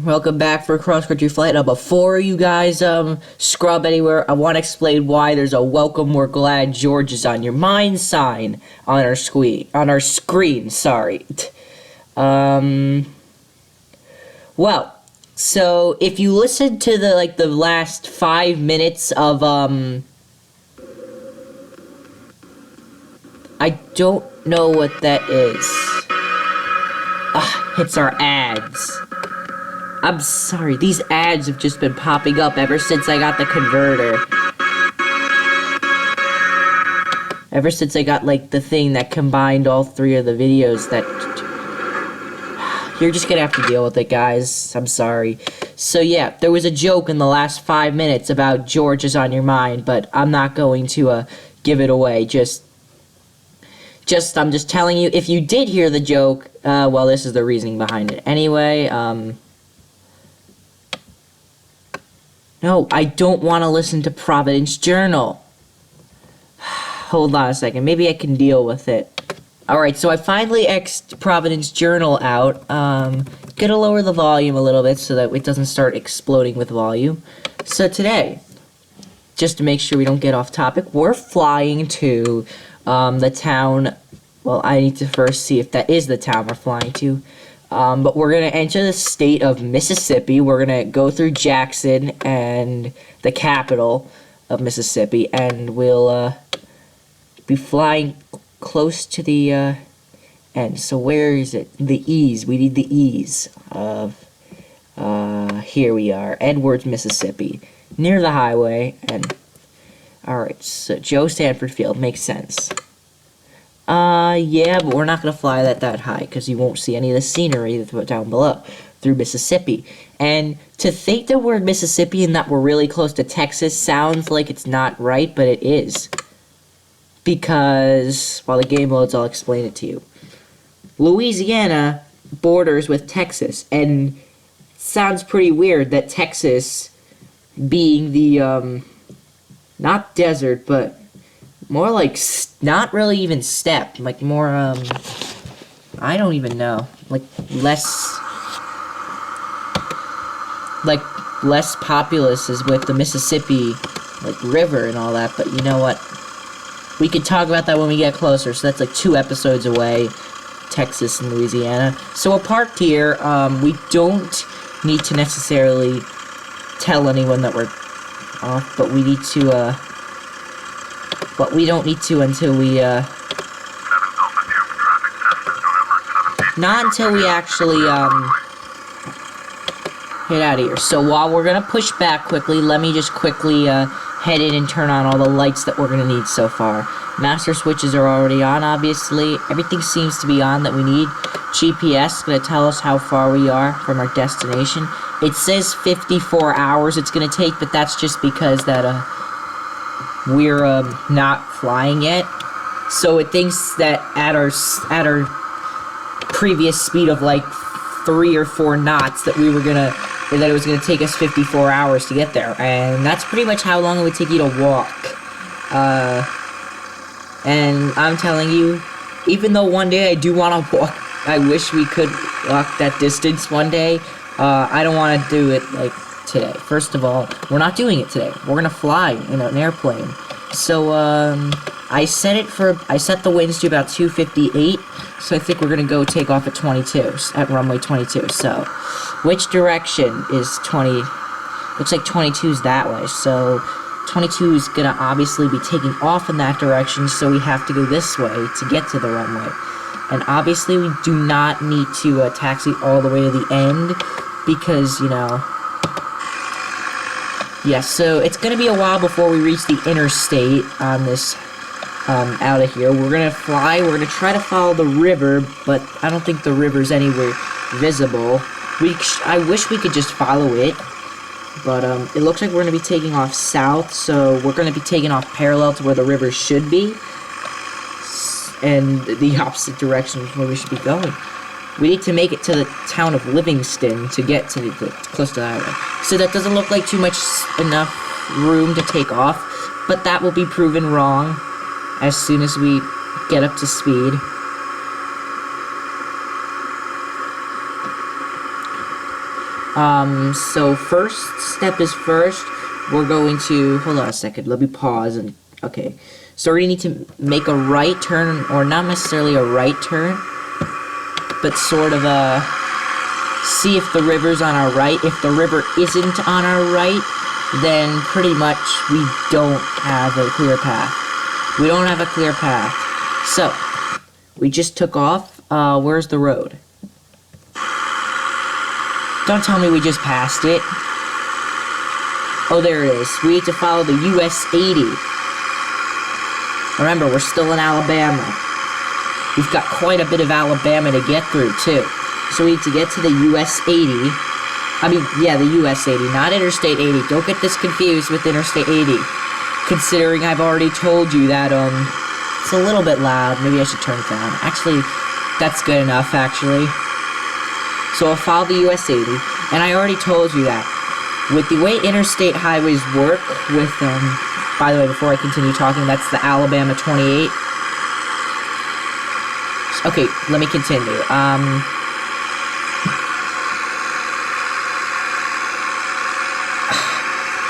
Welcome back for cross country flight. Now, before you guys scrub anywhere, I want to explain why there's a "Welcome, we're glad George is on your mind" sign on our screen. Sorry. Well, so if you listen to the last 5 minutes of I don't know what that is. It's our ads. I'm sorry, these ads have just been popping up ever since I got the converter. Ever since I got, the thing that combined all three of the videos that... You're just gonna have to deal with it, guys. I'm sorry. So, yeah, there was a joke in the last 5 minutes about George is on your mind, but I'm not going to, give it away. I'm just telling you, if you did hear the joke, well, this is the reasoning behind it. Anyway, no, I don't want to listen to Providence Journal. Hold on a second. Maybe I can deal with it. Alright, so I finally X'd Providence Journal out. Gonna lower the volume a little bit so that it doesn't start exploding with volume. So today, just to make sure we don't get off topic, we're flying to the town. Well, I need to first see if that is the town we're flying to. But we're going to enter the state of Mississippi. We're going to go through Jackson and the capital of Mississippi, and we'll be flying close to the end. So where is it? The E's. We need the E's of, here we are, Edwards, Mississippi, near the highway. And alright, so Joe Sanford Field makes sense. Yeah, but we're not going to fly that high, because you won't see any of the scenery that's down below, through Mississippi. And to think that we're in Mississippi and that we're really close to Texas sounds like it's not right, but it is. Because, while the game loads, I'll explain it to you. Louisiana borders with Texas, and it sounds pretty weird that Texas, being the, not desert, but more like, not really even steppe, like more, I don't even know, less populous is with the Mississippi, river and all that, but you know what, we could talk about that when we get closer, so that's 2 episodes away, Texas and Louisiana. So we're parked here. We don't need to necessarily tell anyone that we're off, but we need to, but we don't need to until we, not until we actually, get out of here. So while we're gonna push back quickly, let me just quickly, head in and turn on all the lights that we're gonna need so far. Master switches are already on, obviously. Everything seems to be on that we need. GPS is gonna tell us how far we are from our destination. It says 54 hours it's gonna take, but that's just because that, we're not flying yet, so it thinks that at our previous speed of 3 or 4 knots that it was gonna take us 54 hours to get there, and that's pretty much how long it would take you to walk. And I'm telling you, even though one day I do want to walk, I wish we could walk that distance one day. I don't want to do it today. First of all, we're not doing it today. We're gonna fly in an airplane. So, I set the winds to about 258, so I think we're gonna go take off at 22, at runway 22. So, which direction is 20? Looks like 22 is that way, so 22 is gonna obviously be taking off in that direction, so we have to go this way to get to the runway. And obviously, we do not need to taxi all the way to the end, because, you know... Yeah, so it's going to be a while before we reach the interstate on this, out of here. We're going to fly, we're going to try to follow the river, but I don't think the river's anywhere visible. I wish we could just follow it, but, it looks like we're going to be taking off south, so we're going to be taking off parallel to where the river should be, and the opposite direction of where we should be going. We need to make it to the town of Livingston to get to close to the highway. So that doesn't look like too much enough room to take off, but that will be proven wrong as soon as we get up to speed. So first step is first, we're going to, hold on a second, let me pause and, okay. So we need to make a right turn, or not necessarily a right turn, but sort of see if the river's on our right. If the river isn't on our right, then pretty much we don't have a clear path. We don't have a clear path. So, we just took off. Where's the road? Don't tell me we just passed it. Oh, there it is. We need to follow the US 80. Remember, we're still in Alabama. We've got quite a bit of Alabama to get through, too. So we need to get to the US 80. I mean, yeah, the US 80, not Interstate 80. Don't get this confused with Interstate 80. Considering I've already told you that, it's a little bit loud. Maybe I should turn it down. Actually, that's good enough, actually. So I'll follow the US 80, and I already told you that. With the way interstate highways work, with, by the way, before I continue talking, that's the Alabama 28. Okay, let me continue.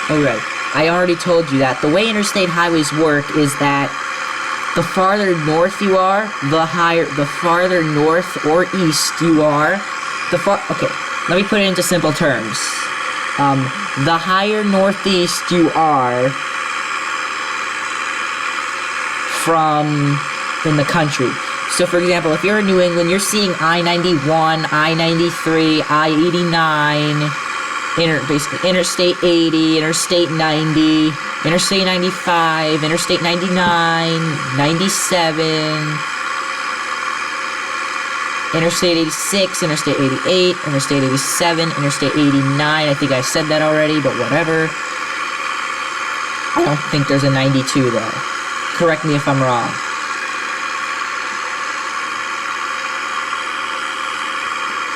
Alright, I already told you that. The way interstate highways work is that the farther north you are, the farther north or east you are, okay, let me put it into simple terms. The higher northeast you are from in the country. So, for example, if you're in New England, you're seeing I-91, I-93, I-89, basically Interstate 80, Interstate 90, Interstate 95, Interstate 99, 97, Interstate 86, Interstate 88, Interstate 87, Interstate 89. I think I said that already, but whatever. I don't think there's a 92 though. Correct me if I'm wrong.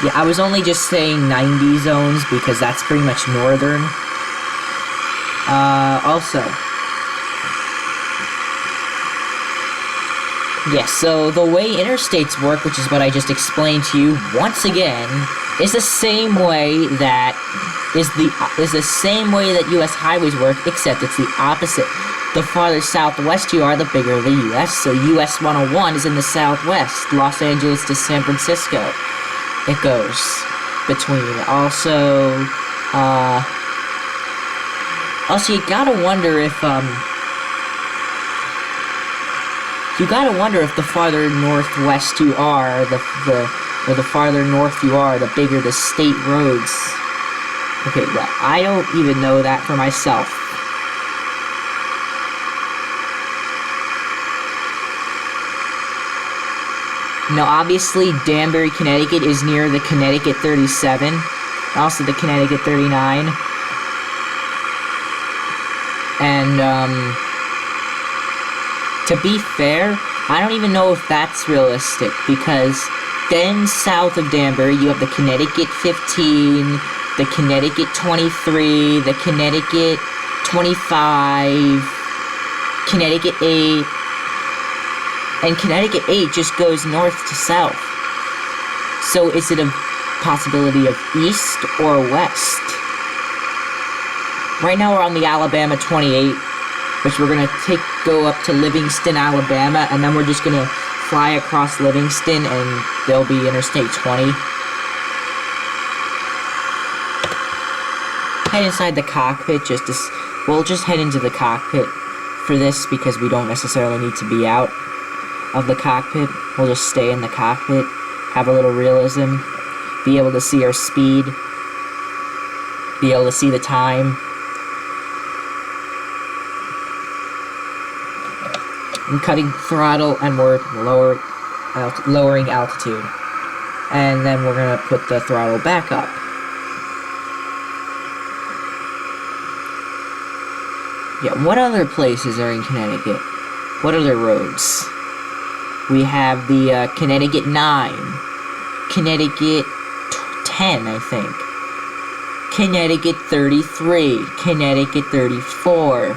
Yeah, I was only just saying 90 zones because that's pretty much northern. Also. Yes, so the way interstates work, which is what I just explained to you once again, is the same way that US highways work, except it's the opposite. The farther southwest you are, the bigger the US. So US 101 is in the southwest, Los Angeles to San Francisco. It goes between. Also, you gotta wonder if the farther northwest you are, the farther north you are, the bigger the state roads. Okay, well, I don't even know that for myself. Now, obviously, Danbury, Connecticut is near the Connecticut 37, also the Connecticut 39. And, to be fair, I don't even know if that's realistic, because then south of Danbury, you have the Connecticut 15, the Connecticut 23, the Connecticut 25, Connecticut 8, and Connecticut 8 just goes north to south. So is it a possibility of east or west? Right now we're on the Alabama 28, which we're going to go up to Livingston, Alabama, and then we're just going to fly across Livingston, and there'll be Interstate 20. Head inside the cockpit, we'll just head into the cockpit for this, because we don't necessarily need to be out of the cockpit. We'll just stay in the cockpit, have a little realism, be able to see our speed, be able to see the time. I'm cutting throttle, and we're lowering altitude. And then we're gonna put the throttle back up. Yeah, what other places are in Connecticut? What other roads? We have the Connecticut 9, Connecticut 10, I think, Connecticut 33, Connecticut 34.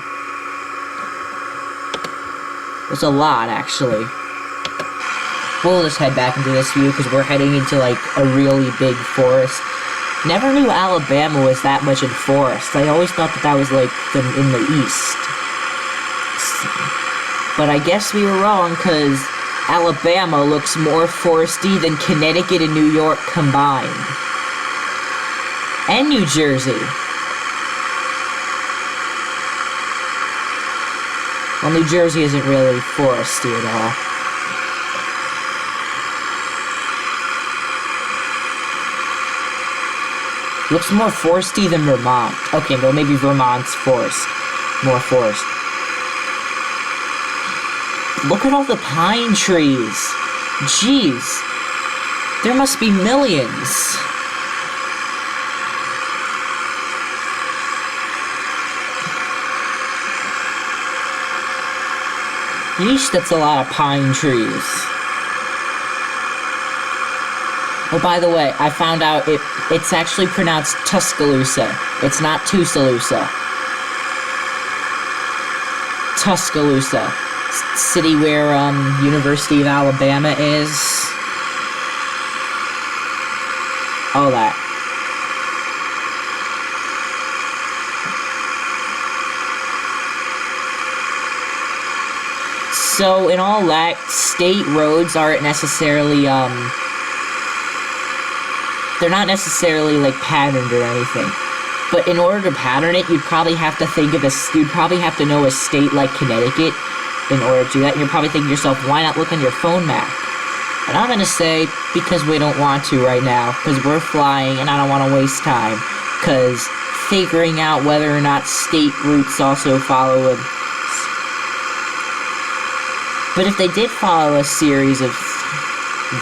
There's a lot, actually. We'll just head back into this view, because we're heading into, like, a really big forest. Never knew Alabama was that much in forest. I always thought that was like in the east. But I guess we were wrong, because Alabama looks more foresty than Connecticut and New York combined. And New Jersey. Well, New Jersey isn't really foresty at all. Looks more foresty than Vermont. Okay, well, maybe Vermont's forest. More forest. Look at all the pine trees. Jeez. There must be millions. Yeesh, that's a lot of pine trees. Oh, by the way, I found out it's actually pronounced Tuscaloosa. It's not Tuscaloosa. Tuscaloosa. City where, University of Alabama is. All that. So, in all that, state roads aren't necessarily, they're not necessarily, like, patterned or anything. But in order to pattern it, you'd probably have to think of you'd probably have to know a state like Connecticut in order to do that. And you're probably thinking to yourself, why not look on your phone map? And I'm gonna say, because we don't want to right now, because we're flying and I don't want to waste time. Because figuring out whether or not state routes also follow a... But if they did follow a series of...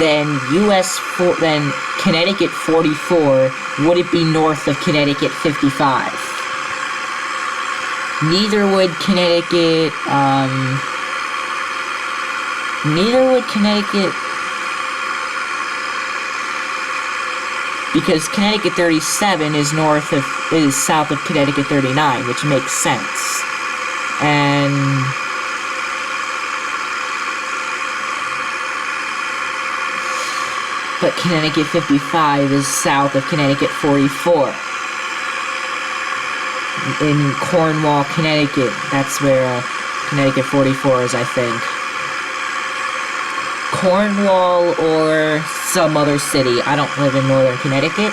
then then Connecticut 44, would it be north of Connecticut 55? Neither would Connecticut, because Connecticut 37 is south of Connecticut 39, which makes sense. And but Connecticut 55 is south of Connecticut 44. In Cornwall, Connecticut. That's where Connecticut 44 is, I think. Cornwall or some other city. I don't live in northern Connecticut.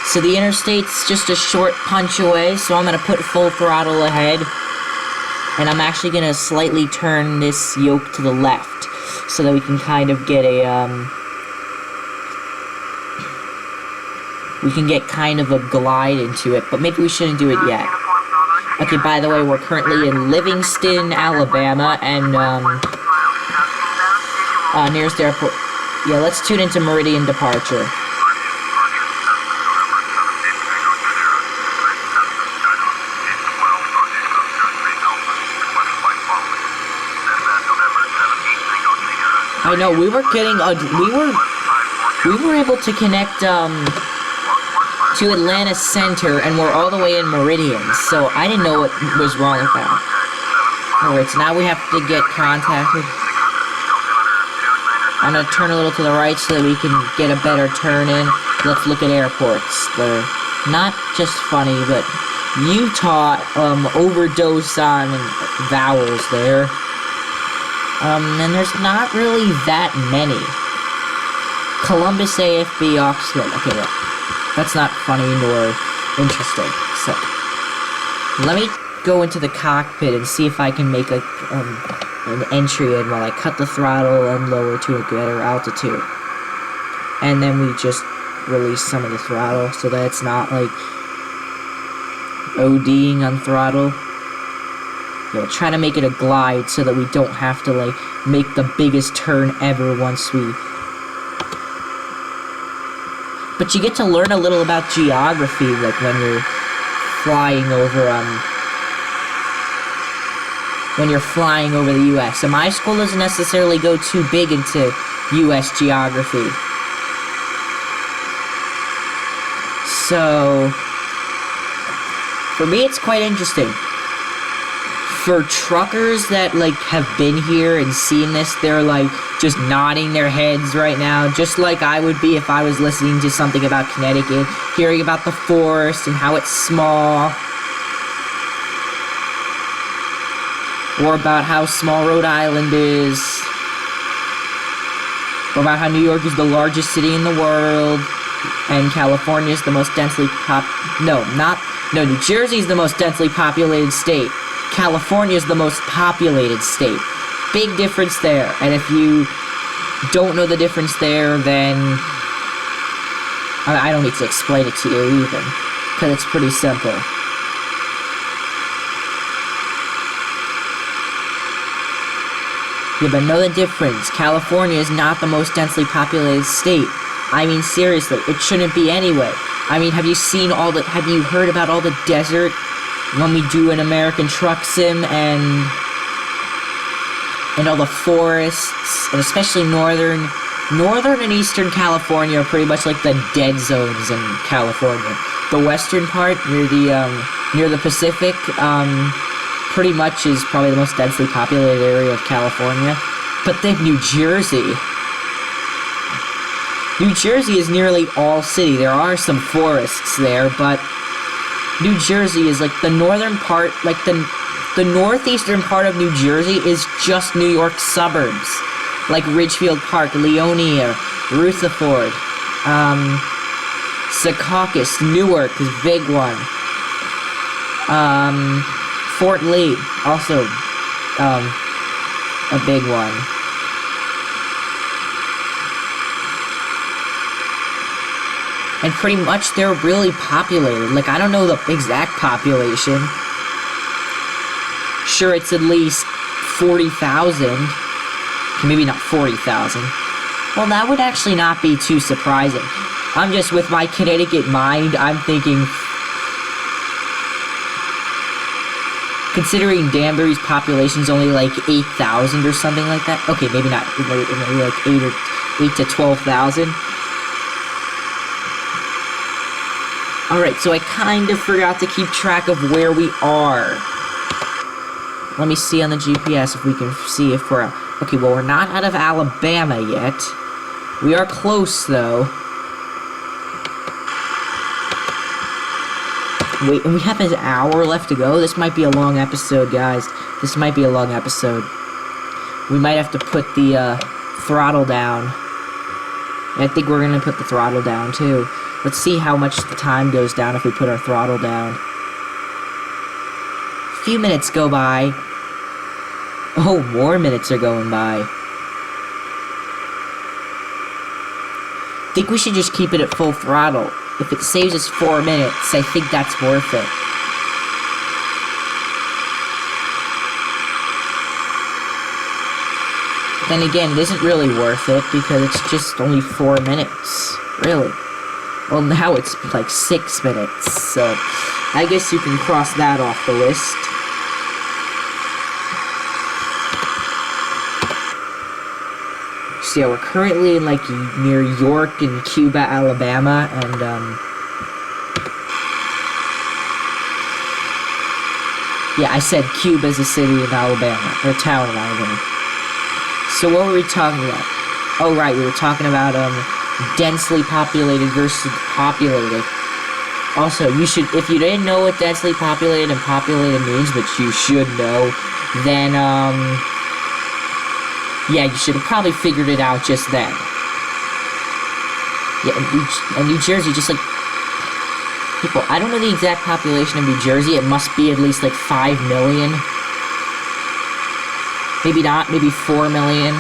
So the interstate's just a short punch away, so I'm gonna put full throttle ahead. And I'm actually gonna slightly turn this yoke to the left, so that we can kind of get we can get kind of a glide into it, but maybe we shouldn't do it yet. Okay, by the way, we're currently in Livingston, Alabama, and, nearest airport. Yeah, let's tune into Meridian departure. I know, we were getting, we were able to connect, to Atlanta Center, and we're all the way in Meridian, so I didn't know what was wrong with that. Alright, so now we have to get contacted. I'm gonna turn a little to the right so that we can get a better turn in. Let's look at airports. They're not just funny, but Utah, overdose on vowels there. And there's not really that many. Columbus, AFB, Oxford. Okay, well, that's not funny nor interesting. So, let me go into the cockpit and see if I can make an entry in while I cut the throttle and lower to a better altitude. And then we just release some of the throttle so that it's not like ODing on throttle. We'll try to make it a glide so that we don't have to, like, make the biggest turn ever once we... But you get to learn a little about geography, like, when you're flying over, when you're flying over the U.S. And my school doesn't necessarily go too big into U.S. geography. So, for me, it's quite interesting. for truckers that, like, have been here and seen this, they're, like, just nodding their heads right now, just like I would be if I was listening to something about Connecticut, hearing about the forest and how it's small, or about how small Rhode Island is, or about how New York is the largest city in the world, and California is the most densely New Jersey is the most densely populated state. California is the most populated state. Big difference there. And if you don't know the difference there, then I don't need to explain it to you even, because it's pretty simple. Yeah, but know the difference. California is not the most densely populated state. I mean, seriously, it shouldn't be anyway. I mean, have you heard about all the desert when we do an American truck sim and all the forests, and especially northern and eastern California are pretty much like the dead zones in California. The western part near the Pacific, pretty much is probably the most densely populated area of California. But then New Jersey is nearly all city. There are some forests there, but New Jersey is like the northern part, like the northeastern part of New Jersey is just New York suburbs, like Ridgefield Park, Leonia, Rutherford, Secaucus, Newark is a big one. Fort Lee, also a big one. And pretty much they're really populated. Like, I don't know the exact population. Sure, it's at least 40,000. Maybe not 40,000. Well, that would actually not be too surprising. I'm just, with my Connecticut mind, I'm thinking, considering Danbury's population's only like 8,000 or something like that. Okay, maybe not. Maybe like 8 to 12,000. Alright, so I kind of forgot to keep track of where we are. Let me see on the GPS if we can see if we're... Okay, well, we're not out of Alabama yet. We are close, though. Wait, and we have an hour left to go? This might be a long episode, guys. This might be a long episode. We might have to put the throttle down. I think we're going to put the throttle down, too. Let's see how much the time goes down if we put our throttle down. A few minutes go by. Oh, more minutes are going by. I think we should just keep it at full throttle. If it saves us 4 minutes, I think that's worth it. Then again, it isn't really worth it because it's just only 4 minutes. Really. Well, now it's like 6 minutes, so I guess you can cross that off the list. So yeah, we're currently in like near York and Cuba, Alabama, and yeah, I said Cuba's a city in Alabama, or a town in Alabama. So what were we talking about? Oh right, we were talking about densely populated versus populated. Also, you should, if you didn't know what densely populated and populated means, which you should know, then yeah, you should have probably figured it out just then. Yeah, and New Jersey, just like people, I don't know the exact population of New Jersey. It must be at least like 5 million. Maybe not, maybe 4 million.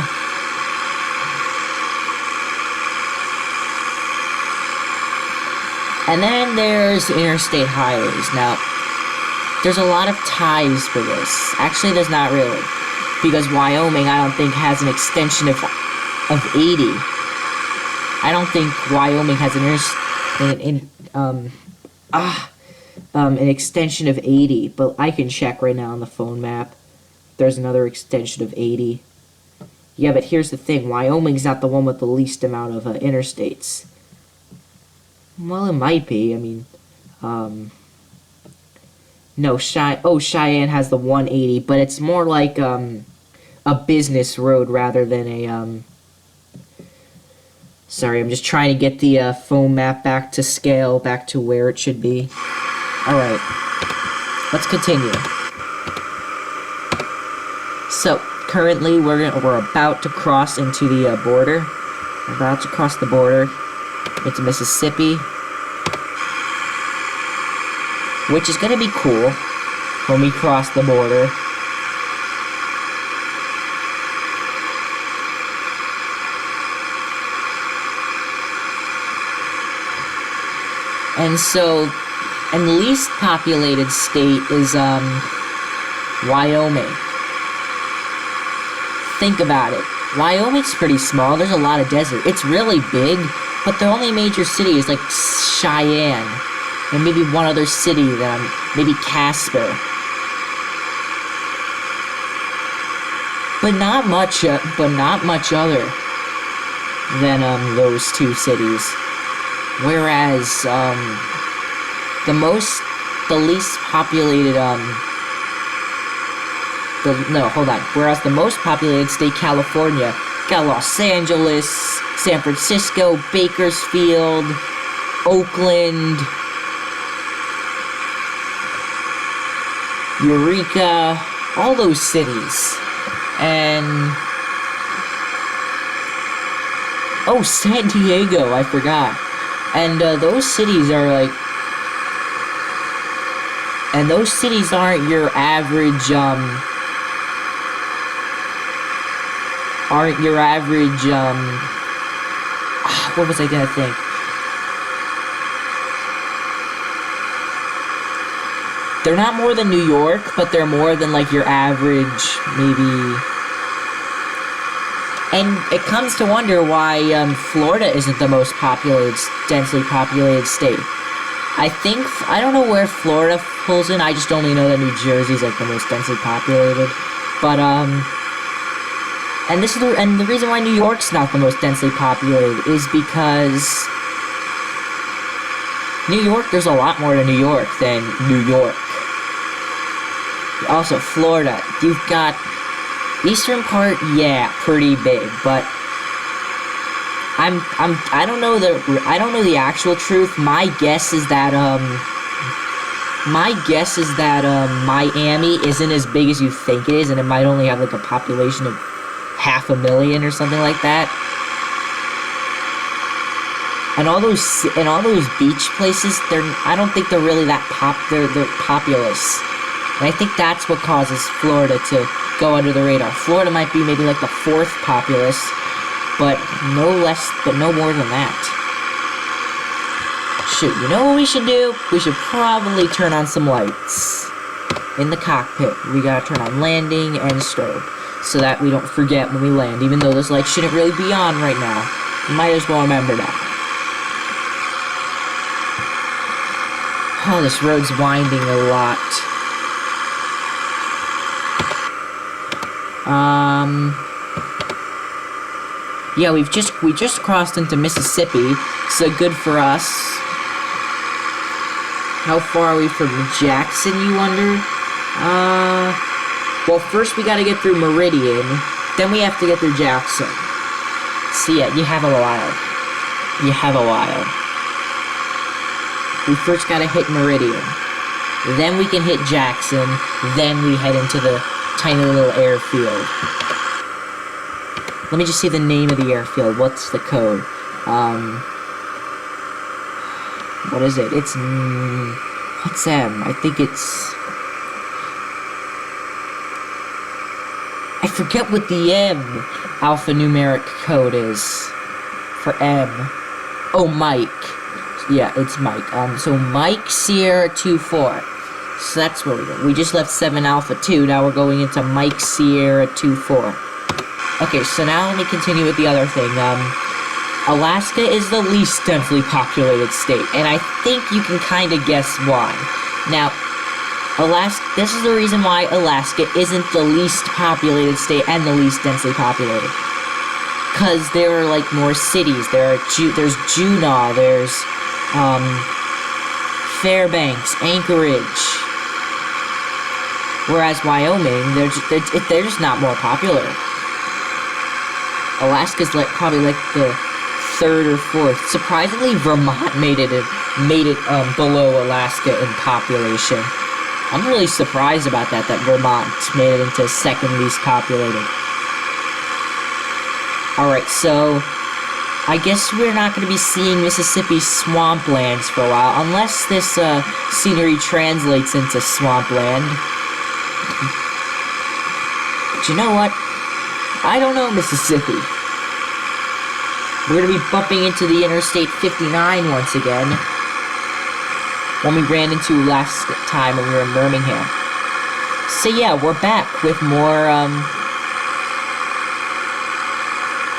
And then there's interstate highways. Now, there's a lot of ties for this. Actually, there's not really. Because Wyoming, I don't think, has an extension of 80. I don't think Wyoming has an extension of 80. But I can check right now on the phone map. There's another extension of 80. Yeah, but here's the thing. Wyoming's not the one with the least amount of interstates. Well, it might be. I mean, No, Cheyenne has the 180, but it's more like a business road rather than a Sorry, I'm just trying to get the phone map back to scale, back to where it should be. All right, let's continue. So currently, we're about to cross into the border. We're about to cross the border into Mississippi, which is gonna be cool when we cross the border. And so, and the least populated state is Wyoming. Think about it. Wyoming's pretty small. There's a lot of desert. It's really big, but the only major city is like Cheyenne, and maybe one other city maybe Casper. But not much other than those two cities. Whereas Whereas the most populated state, California, got Los Angeles, San Francisco, Bakersfield, Oakland, Eureka, all those cities. And oh, San Diego, I forgot. And those cities are like, and those cities aren't your average, what was I gonna think? They're not more than New York, but they're more than like your average, maybe. And it comes to wonder why Florida isn't the most densely populated state. I don't know where Florida pulls in. I just only know that New Jersey's like the most densely populated. But and the reason why New York's not the most densely populated is because New York, there's a lot more to New York than New York. Also, Florida, you've got eastern part, yeah, pretty big, but I don't know the actual truth. My guess is that Miami isn't as big as you think it is, and it might only have like a population of 500,000 or something like that. And all those beach places, I don't think they're really that they're populous. And I think that's what causes Florida to go under the radar. Florida might be maybe like the 4th populous, but no more than that. Shoot, you know what we should do? We should probably turn on some lights in the cockpit. We gotta turn on landing and strobe so that we don't forget when we land, even though those lights shouldn't really be on right now. You might as well remember that. Oh, this road's winding a lot. Yeah, we just crossed into Mississippi, so good for us. How far are we from Jackson, you wonder? Well, first we gotta get through Meridian, then we have to get through Jackson. So yeah, you have a while. We first gotta hit Meridian, then we can hit Jackson, then we head into the tiny little airfield. Let me just see the name of the airfield. What's the code? What is it? It's what's M? I think it's, I forget what the M alphanumeric code is for M. Oh, Mike. Yeah, it's Mike. So Mike Sierra 24. So that's where we go. We just left 7 Alpha 2. Now we're going into Mike Sierra 24. Okay, so now let me continue with the other thing. Alaska is the least densely populated state, and I think you can kind of guess why. Now, this is the reason why Alaska isn't the least populated state and the least densely populated. Because there are, like, more cities. There's Juneau, there's, Fairbanks, Anchorage, Whereas Wyoming, they're just not more popular. Alaska's probably like the third or fourth. Surprisingly, Vermont made it below Alaska in population. I'm really surprised about that Vermont made it into second least populated. Alright, so I guess we're not going to be seeing Mississippi swamplands for a while, unless this scenery translates into swampland. But you know what? I don't know Mississippi. We're going to be bumping into the Interstate 59 once again. One we ran into last time when we were in Birmingham. So yeah, we're back with more,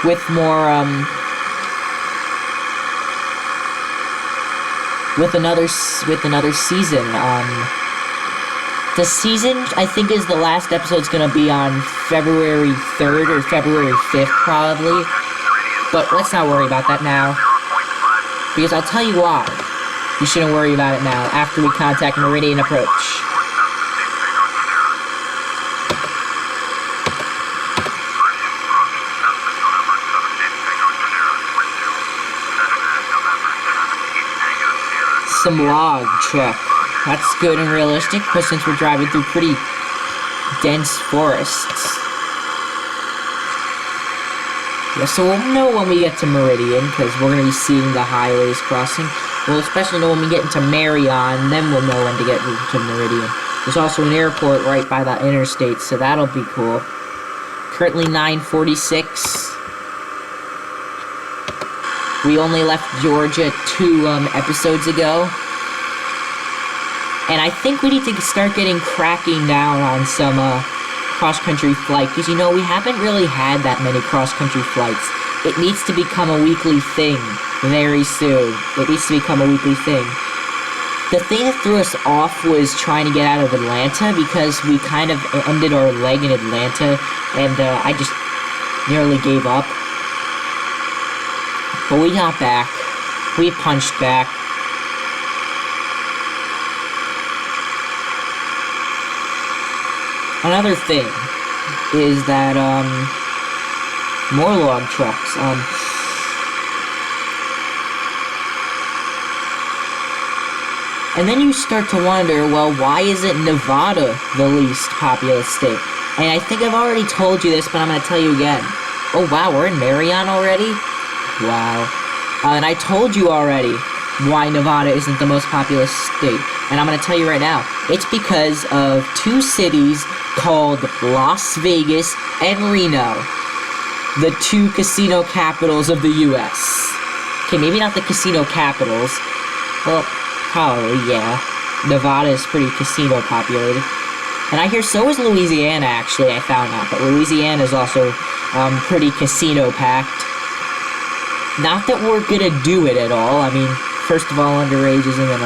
with another season. The season, I think, is the last episode's gonna be on February 3rd or February 5th, probably. But let's not worry about that now, because I'll tell you why. You shouldn't worry about it now, after we contact Meridian Approach. Some log truck. That's good and realistic, but since we're driving through pretty dense forests. Yeah, so we'll know when we get to Meridian, because we're going to be seeing the highways crossing. We'll especially know when we get into Meridian, then we'll know when to get to Meridian. There's also an airport right by the interstate, so that'll be cool. Currently 9:46. We only left Georgia 2 episodes ago. And I think we need to start cracking down on some cross-country flight, because you know, we haven't really had that many cross-country flights. It needs to become a weekly thing very soon. It needs to become a weekly thing. The thing that threw us off was trying to get out of Atlanta, because we kind of ended our leg in Atlanta, and I just nearly gave up. But we got back. We punched back. Another thing is that, more log trucks. And then you start to wonder, well, why isn't Nevada the least populous state? And I think I've already told you this, but I'm going to tell you again. Oh, wow, we're in Meridian already? Wow. And I told you already why Nevada isn't the most populous state. And I'm going to tell you right now, it's because of 2 cities called Las Vegas and Reno, the 2 casino capitals of the U.S. Okay, maybe not the casino capitals. Well, probably, yeah. Nevada is pretty casino populated. And I hear so is Louisiana, actually, I found out. But Louisiana is also pretty casino packed. Not that we're gonna do it at all. I mean, first of all, underageism and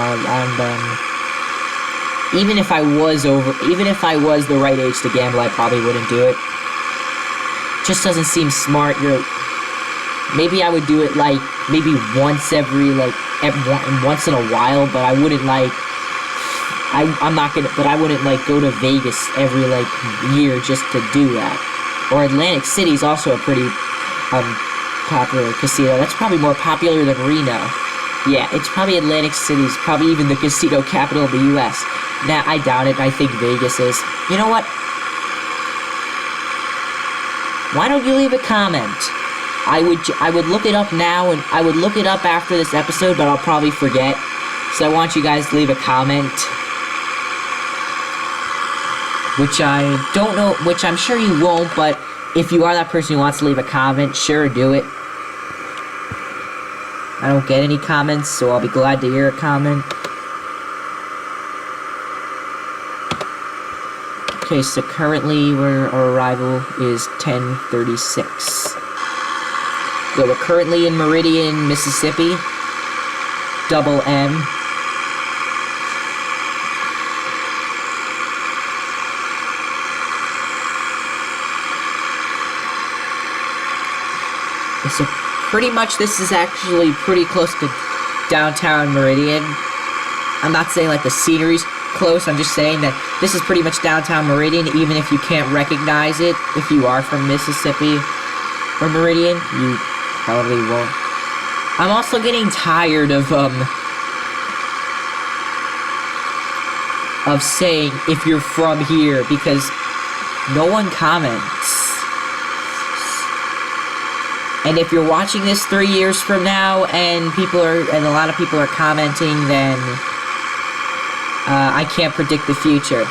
even if I was the right age to gamble, I probably wouldn't do it. Just doesn't seem smart. Maybe I would do it like maybe once once in a while, but I wouldn't like. But I wouldn't like go to Vegas every year just to do that. Or Atlantic City is also a pretty popular casino. That's probably more popular than Reno. Yeah, it's probably Atlantic City's probably even the casino capital of the U.S. Nah, I doubt it. I think Vegas is. You know what? Why don't you leave a comment? I would look it up now, and I would look it up after this episode, but I'll probably forget. So I want you guys to leave a comment. Which I don't know, which I'm sure you won't, but if you are that person who wants to leave a comment, sure, do it. I don't get any comments, so I'll be glad to hear a comment. Okay, so currently our arrival is 10:36. So we're currently in Meridian, Mississippi. Double M. So pretty much this is actually pretty close to downtown Meridian. I'm not saying like the scenery's close. I'm just saying that this is pretty much downtown Meridian, even if you can't recognize it. If you are from Mississippi or Meridian, you probably won't. I'm also getting tired of saying if you're from here, because no one comments. And if you're watching this 3 years from now and a lot of people are commenting, then I can't predict the future.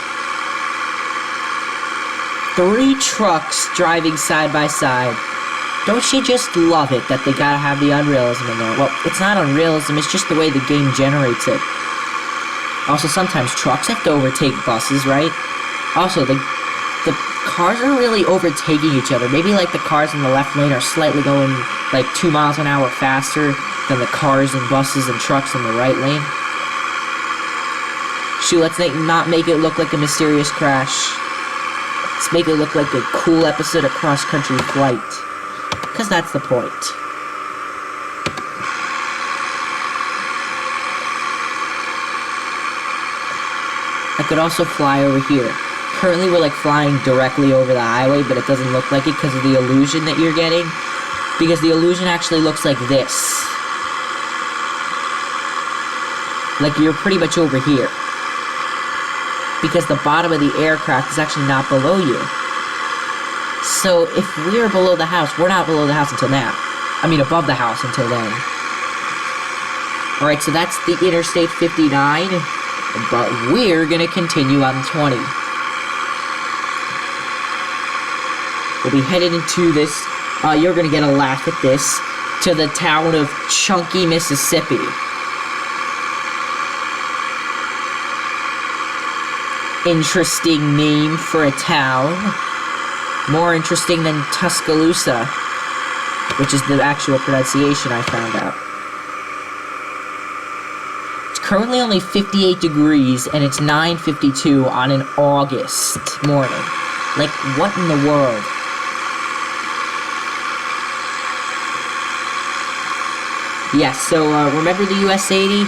3 trucks driving side by side. Don't you just love it that they gotta have the unrealism in there? Well, it's not unrealism, it's just the way the game generates it. Also, sometimes trucks have to overtake buses, right? Also, the cars are really overtaking each other. Maybe like the cars in the left lane are slightly going like 2 miles an hour faster than the cars and buses and trucks in the right lane. Shoot, let's not make it look like a mysterious crash. Let's make it look like a cool episode of Cross Country Flight. Because that's the point. I could also fly over here. Currently we're like flying directly over the highway, but it doesn't look like it because of the illusion that you're getting. Because the illusion actually looks like this. Like you're pretty much over here. Because the bottom of the aircraft is actually not below you. So if we're below the house, we're not below the house until now. I mean above the house until then. Alright, so that's the Interstate 59. But we're gonna continue on 20. We'll be headed into this, you're gonna get a laugh at this, to the town of Chunky, Mississippi. Interesting name for a town. More interesting than Tuscaloosa, which is the actual pronunciation I found out. It's currently only 58 degrees, and it's 9:52 on an August morning. Like, what in the world? Yes, so, remember the US 80?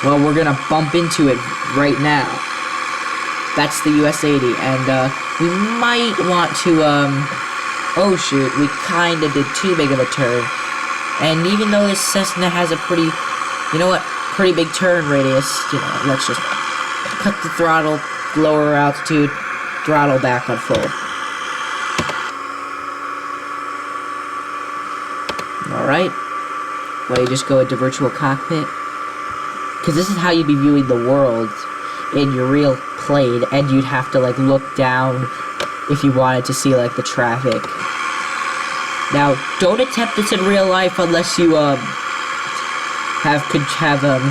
Well, we're gonna bump into it right now. That's the US 80, and, we might want to, oh shoot, we kinda did too big of a turn. And even though this Cessna has a pretty, you know what, pretty big turn radius, you know, let's just cut the throttle, lower altitude, throttle back on full. Alright. Well, you just go into virtual cockpit. Because this is how you'd be viewing the world in your real plane, and you'd have to, like, look down if you wanted to see, like, the traffic. Now, don't attempt this in real life unless you, have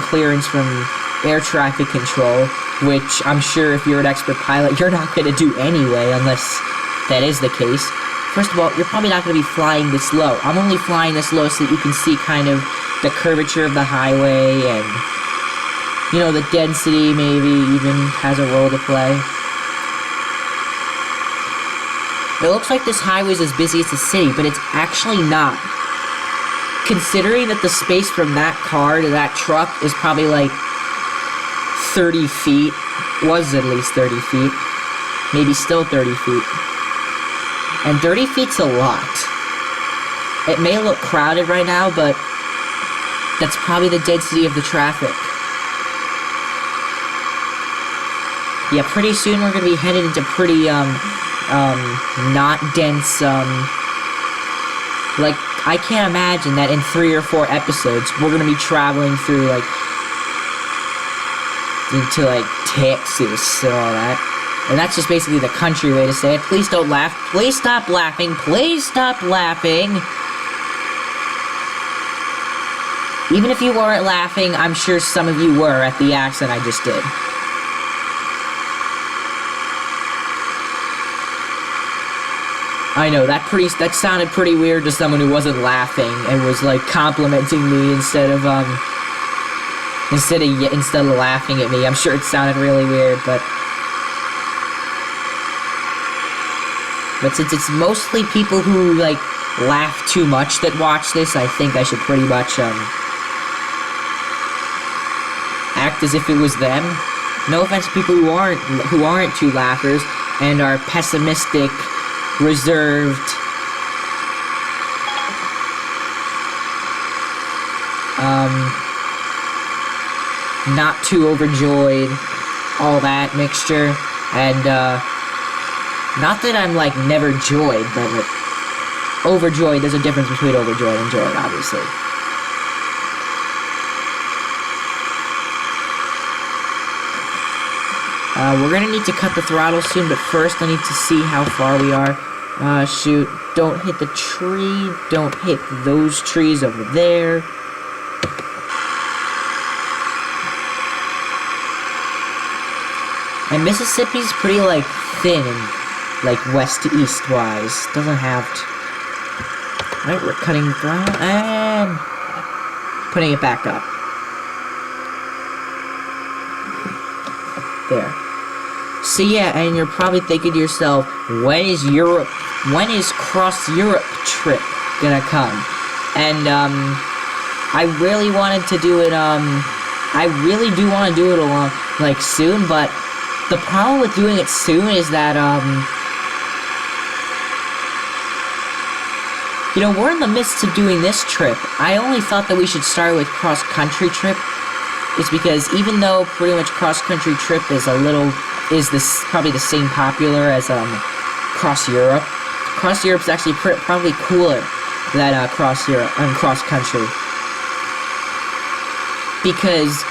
clearance from air traffic control, which I'm sure if you're an expert pilot, you're not going to do anyway, unless that is the case. First of all, you're probably not going to be flying this low. I'm only flying this low so that you can see kind of the curvature of the highway, and, you know, the density maybe even has a role to play. It looks like this highway is as busy as the city, but it's actually not. Considering that the space from that car to that truck is probably like 30 feet, was at least 30 feet, maybe still 30 feet. And 30 feet's a lot. It may look crowded right now, but that's probably the density of the traffic. Yeah, pretty soon we're gonna be headed into pretty, not dense, like, I can't imagine that in 3 or 4 episodes we're gonna be traveling through, like, into, like, Texas and all that. And that's just basically the country way to say it. Please don't laugh. Please stop laughing. Please stop laughing. Even if you weren't laughing, I'm sure some of you were at the accent I just did. I know, that sounded pretty weird to someone who wasn't laughing and was, like, complimenting me instead of laughing at me. I'm sure it sounded really weird, but since it's mostly people who, like, laugh too much that watch this, I think I should pretty much, act as if it was them. No offense to people who aren't too laughers and are pessimistic, reserved, not too overjoyed, all that mixture, and not that I'm like never joyed, but like overjoyed. There's a difference between overjoyed and joyed, obviously. We're gonna need to cut the throttle soon, but first I need to see how far we are. Shoot, don't hit the tree, don't hit those trees over there. And Mississippi's pretty, like, thin and, like, west to east wise. Doesn't have to... Alright, we're cutting the throttle and putting it back up. There. So yeah, and you're probably thinking to yourself, when is Cross Europe trip gonna come? And, I really wanted to do it, I really do want to do it along, like, soon, but the problem with doing it soon is that, you know, we're in the midst of doing this trip. I only thought that we should start with cross-country trip. It's because even though pretty much cross-country trip is probably the same popular as, Cross Europe. Cross Europe's actually probably cooler than, cross-country. Because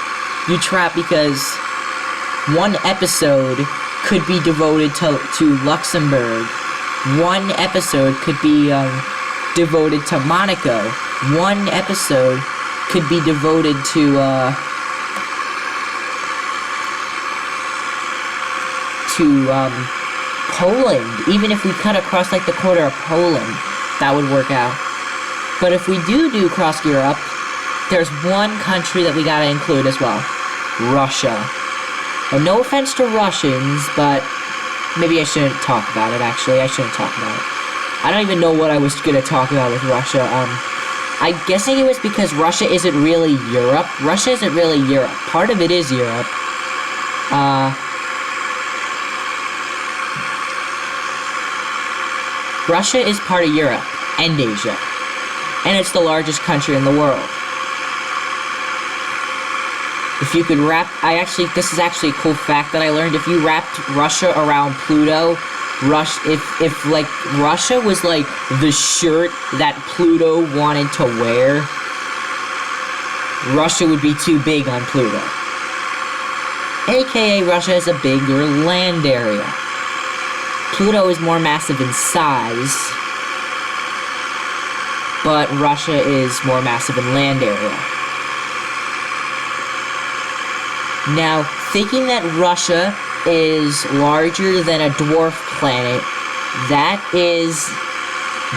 one episode could be devoted to Luxembourg. One episode could be devoted to Monaco. One episode could be devoted to Poland. Even if we cut across like the quarter of Poland, that would work out. But if we do cross Europe, there's one country that we gotta include as well. Russia. And no offense to Russians, but maybe I shouldn't talk about it, actually. I shouldn't talk about it. I don't even know what I was gonna talk about with Russia. I'm guessing it was because Russia isn't really Europe. Russia isn't really Europe. Part of it is Europe. Russia is part of Europe and Asia. And it's the largest country in the world. If you could wrap, this is actually a cool fact that I learned. If you wrapped Russia around Pluto, if like Russia was like the shirt that Pluto wanted to wear, Russia would be too big on Pluto. AKA Russia has a bigger land area. Pluto is more massive in size, but Russia is more massive in land area. Now, thinking that Russia is larger than a dwarf planet, that is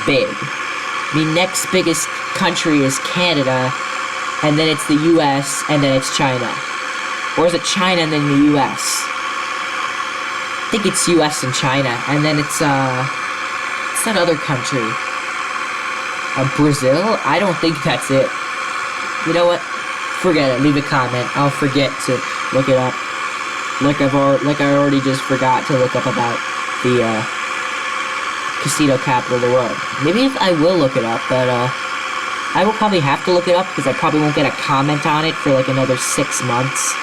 big. The next biggest country is Canada, and then it's the US, and then it's China. Or is it China and then the US? I think it's US and China, and then it's that other country. Brazil? I don't think that's it. You know what? Forget it. Leave a comment. I'll forget to look it up. Like I already just forgot to look up about the casino capital of the world. Maybe I will look it up, but I will probably have to look it up because I probably won't get a comment on it for like another 6 months,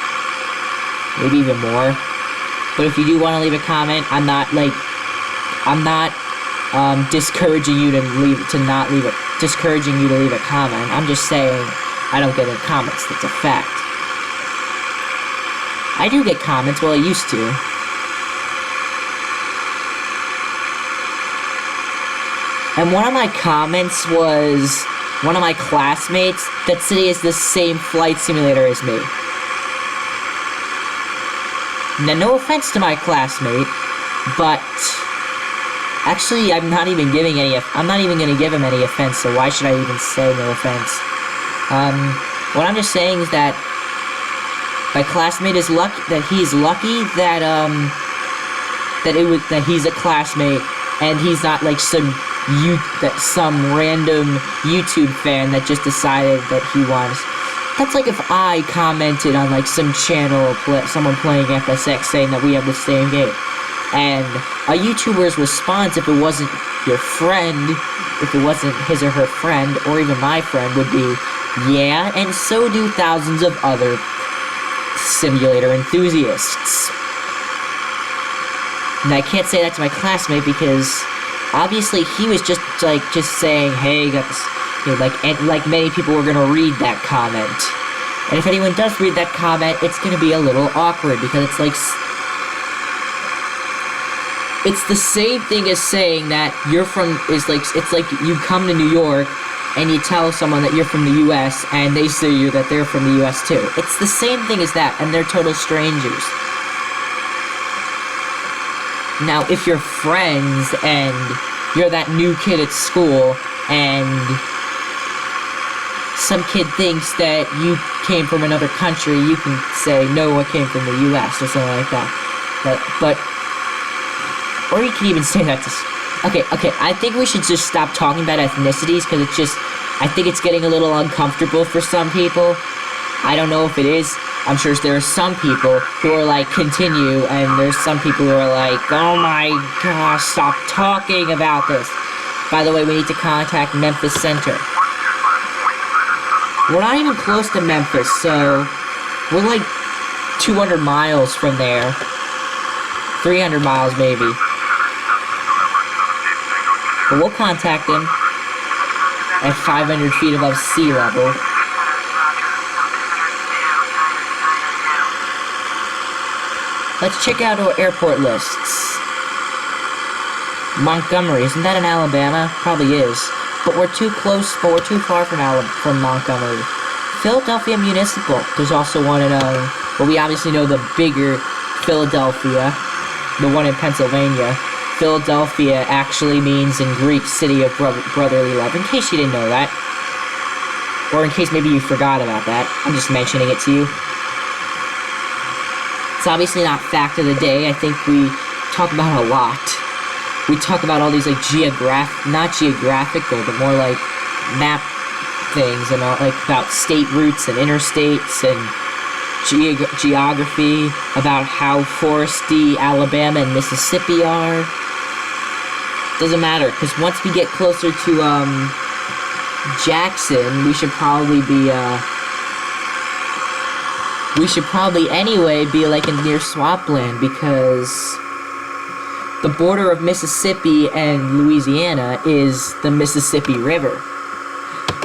maybe even more. But if you do want to leave a comment, I'm not discouraging you to leave a comment. I'm just saying I don't get any comments. That's a fact. I do get comments, well, I used to. And one of my comments was one of my classmates that said he has the same flight simulator as me. Now, no offense to my classmate, but actually, I'm not even going to give him any offense, so why should I even say no offense? What I'm just saying is that my classmate is he's lucky that he's a classmate and he's not like some random YouTube fan that just decided that he wants. That's like if I commented on like some channel, someone playing FSX saying that we have the same game. And a YouTuber's response, if it wasn't your friend, if it wasn't his or her friend, or even my friend, would be, yeah, and so do thousands of other simulator enthusiasts. And I can't say that to my classmate because obviously he was just saying, hey, got this, you know, like many people were gonna read that comment. And if anyone does read that comment, it's gonna be a little awkward because it's like, it's the same thing as saying that you're from, it's like you come to New York and you tell someone that you're from the US and they say you that they're from the US too. It's the same thing as that, and they're total strangers. Now, if you're friends and you're that new kid at school and some kid thinks that you came from another country, you can say, no, I came from the US or something like that. But or you can even say that to... Okay, I think we should just stop talking about ethnicities, because it's just... I think it's getting a little uncomfortable for some people. I don't know if it is. I'm sure there are some people who are like, continue, and there's some people who are like, oh my gosh, stop talking about this. By the way, we need to contact Memphis Center. We're not even close to Memphis, so... We're like 200 miles from there. 300 miles, maybe. But we'll contact him at 500 feet above sea level. Let's check out our airport lists. Montgomery, isn't that in Alabama? Probably is. But we're too close, but we're too far from Montgomery. Philadelphia Municipal, there's also one in, well, we obviously know the bigger Philadelphia, the one in Pennsylvania. Philadelphia actually means in Greek, city of brotherly love, in case you didn't know that. Or in case maybe you forgot about that. I'm just mentioning it to you. It's obviously not fact of the day. I think we talk about it a lot. We talk about all these like not geographical, but more like map things and all, like about state routes and interstates and geography, about how foresty Alabama and Mississippi are. Doesn't matter, because once we get closer to Jackson, we should probably anyway be like in near swampland, because the border of Mississippi and Louisiana is the Mississippi River.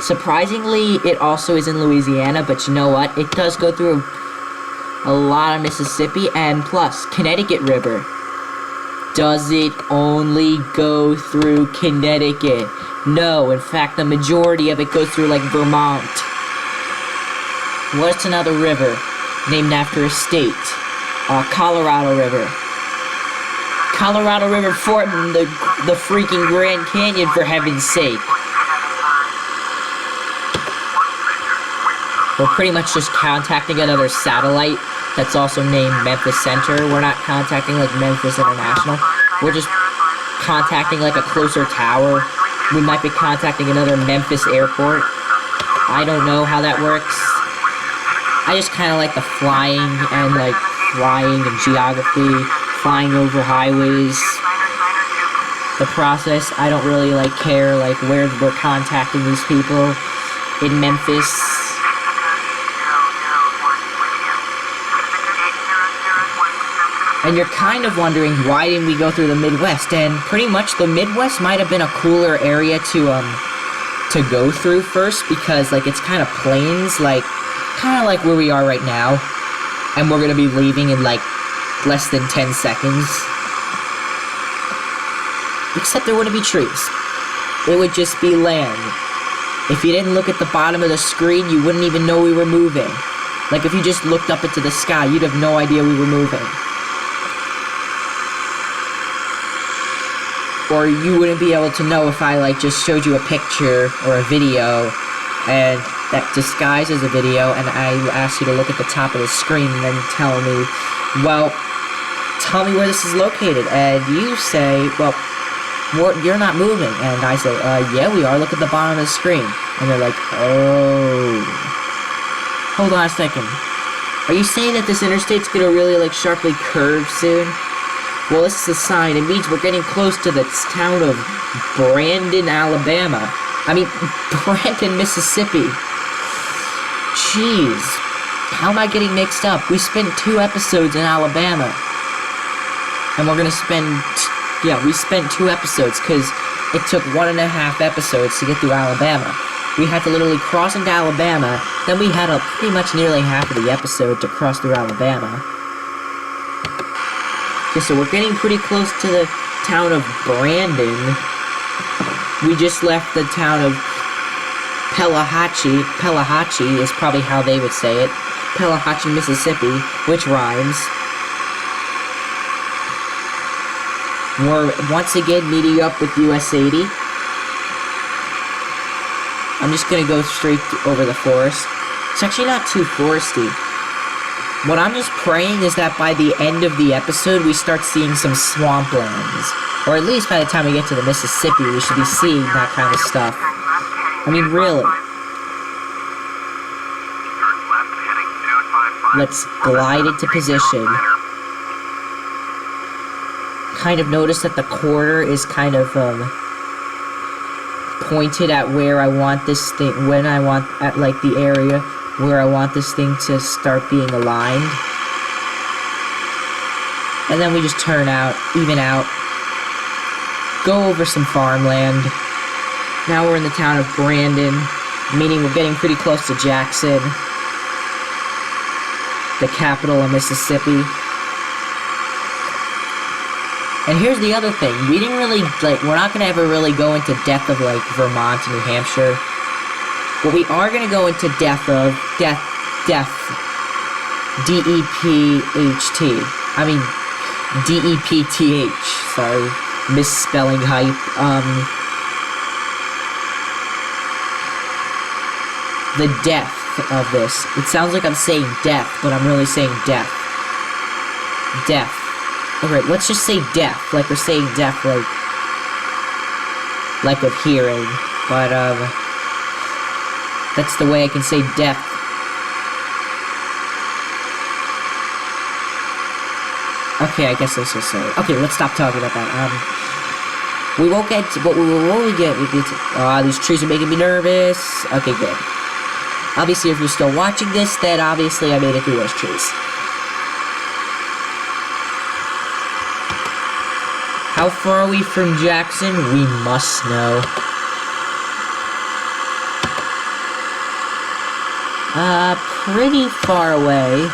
Surprisingly, it also is in Louisiana, but you know what? It does go through a lot of Mississippi, and plus, Connecticut River. Does it only go through Connecticut? No, in fact, the majority of it goes through, like, Vermont. What's another river named after a state? Colorado River. Colorado River fording the freaking Grand Canyon, for heaven's sake. We're pretty much just contacting another satellite that's also named Memphis Center. We're not contacting like Memphis International. We're just contacting like a closer tower. We might be contacting another Memphis airport. I don't know how that works. I just kind of like the flying and geography, flying over highways. The process, I don't really like care like where we're contacting these people in Memphis. And you're kind of wondering, why didn't we go through the Midwest? And pretty much the Midwest might have been a cooler area to go through first, because like it's kind of plains, like kind of like where we are right now, and we're gonna be leaving in like less than 10 seconds. Except there wouldn't be trees. It would just be land. If you didn't look at the bottom of the screen, you wouldn't even know we were moving. Like if you just looked up into the sky, you'd have no idea we were moving. Or you wouldn't be able to know if I like just showed you a picture or a video and that disguises a video, and I ask you to look at the top of the screen and then tell me, well, tell me where this is located, and you say, well, you're not moving, and I say, yeah, we are, look at the bottom of the screen, and they're like, oh. Hold on a second. Are you saying that this interstate's gonna really, like, sharply curve soon? Well, this is a sign. It means we're getting close to the town of Brandon, Alabama. I mean, Brandon, Mississippi. Jeez. How am I getting mixed up? We spent 2 episodes in Alabama. And we're gonna spend... Yeah, we spent 2 episodes, because it took 1.5 episodes to get through Alabama. We had to literally cross into Alabama, then we had pretty much nearly half of the episode to cross through Alabama. Okay, so we're getting pretty close to the town of Brandon. We just left the town of Pelahatchie. Pelahatchie is probably how they would say it. Pelahatchie, Mississippi, which rhymes. We're once again meeting up with US 80. I'm just gonna go straight over the forest. It's actually not too foresty. What I'm just praying is that by the end of the episode, we start seeing some swamplands. Or at least by the time we get to the Mississippi, we should be seeing that kind of stuff. I mean, really. Let's glide into position. Kind of notice that the quarter is kind of, pointed at where I want this thing, at, like, the area where I want this thing to start being aligned. And then we just turn out, even out, go over some farmland. Now we're in the town of Brandon, meaning we're getting pretty close to Jackson, the capital of Mississippi. And here's the other thing, we didn't really, like, we're not gonna ever really go into depth of, like, Vermont and New Hampshire. But we are gonna go into depth of, D-E-P-H-T. I mean, D-E-P-T-H, sorry, misspelling hype. The depth of this. It sounds like I'm saying death, but I'm really saying death. Death. Alright, let's just say deaf, like we're saying deaf, like of hearing, but, that's the way I can say deaf. Okay, I guess I'm so sorry. Okay, let's stop talking about that, we won't get to, what we will get, these trees are making me nervous. Okay, good. Obviously, if you're still watching this, then obviously I made it through those trees. How far are we from Jackson? We must know. Pretty far away.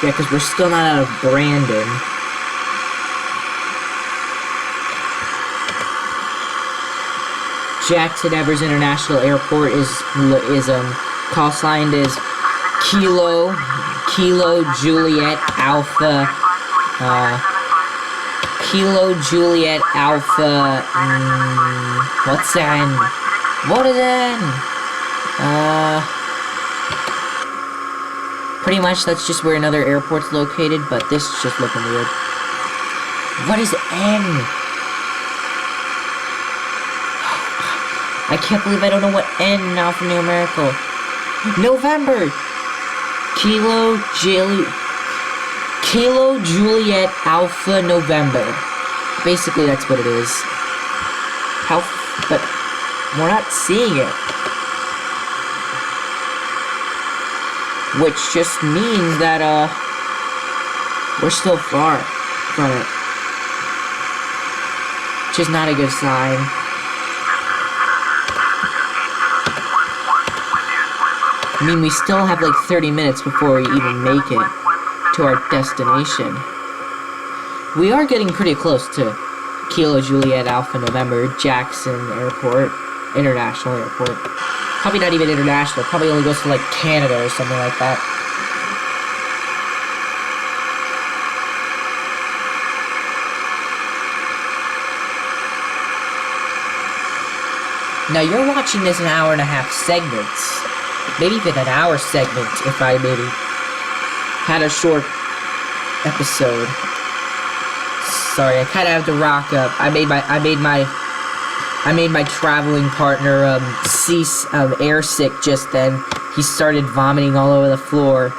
Yeah, because we're still not out of Brandon. Jackson Evers International Airport is call sign is Kilo Juliet Alpha, Kilo Juliet Alpha, what's that? What is that? Pretty much that's just where another airport's located, but this is just looking weird. What is N? I can't believe I don't know what N in alphanumerical. November! Kilo Juliet Alpha November. Basically, that's what it is. But we're not seeing it. Which just means that, we're still far from it. Which is not a good sign. I mean, we still have like 30 minutes before we even make it to our destination. We are getting pretty close to Kilo Juliet Alpha November Jackson Airport, International Airport. Probably not even international, probably only goes to like Canada or something like that. Now you're watching this in 1.5-hour segments. Maybe even an hour segment if I maybe had a short episode. Sorry, I kind of have to rock up. I made my traveling partner air sick just then. He started vomiting all over the floor.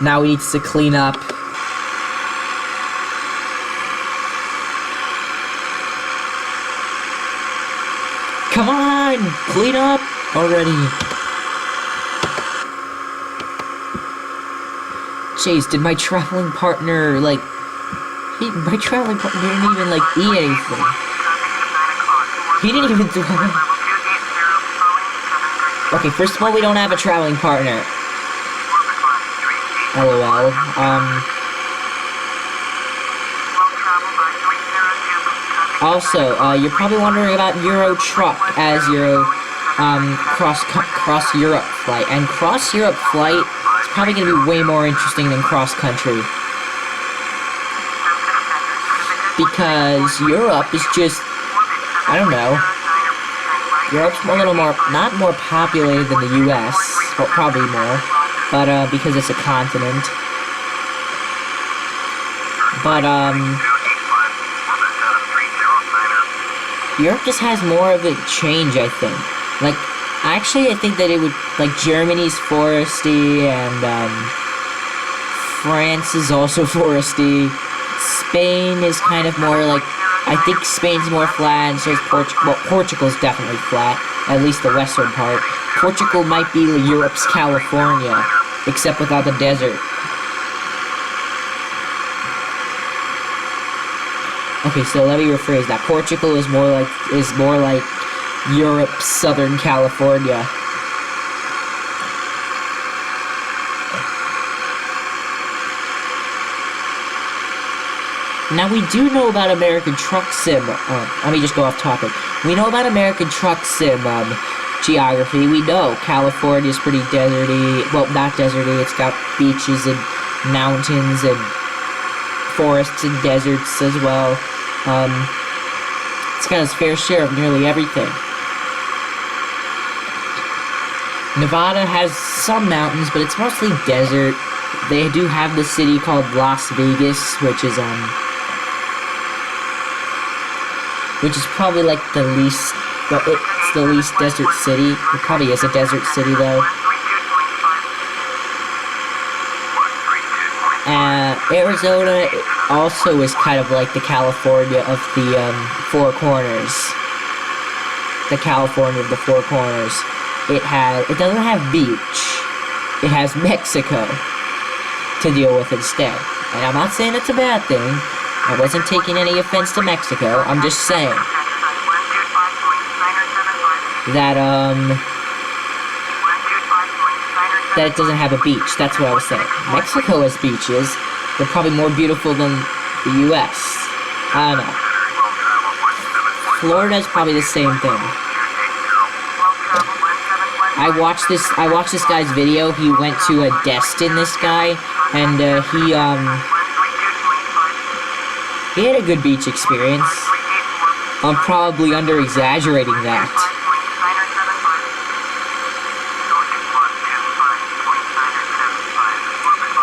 Now he needs to clean up. Come on! Clean up already! Jeez, did my traveling partner, like... my traveling partner didn't even, like, eat anything. He didn't even throw it. Okay, first of all, we don't have a traveling partner. LOL. Also, you're probably wondering about Euro Truck as your, cross Europe flight. And cross Europe flight is probably gonna be way more interesting than cross country. Because Europe is just, I don't know. Europe's a little more, not more populated than the US, but probably more. But, because it's a continent. But, Europe just has more of a change, I think. Like, actually, I think that it would, like, Germany's foresty, and, France is also foresty. Spain is kind of more, like, I think Spain's more flat, and so is Portugal. Well, Portugal's definitely flat, at least the western part. Portugal might be Europe's California, except without the desert. Okay, so let me rephrase that. Portugal is more like Europe's Southern California. Now, we do know about American Truck Sim. Let me just go off topic. We know about American Truck Sim geography. We know California is pretty deserty. Well, not deserty. It's got beaches and mountains and forests and deserts as well. It's got its fair share of nearly everything. Nevada has some mountains, but it's mostly desert. They do have the city called Las Vegas, which is probably like the least, it's the least desert city. It probably is a desert city though. Arizona also is kind of like the California of the Four Corners. The California of the Four Corners. It doesn't have beach. It has Mexico to deal with instead. And I'm not saying it's a bad thing. I wasn't taking any offense to Mexico. I'm just saying that that it doesn't have a beach. That's what I was saying. Mexico has beaches. They're probably more beautiful than the US. I don't know. Florida's probably the same thing. I watched this guy's video. He went to a Destin, this guy, and he had a good beach experience. I'm probably under-exaggerating that.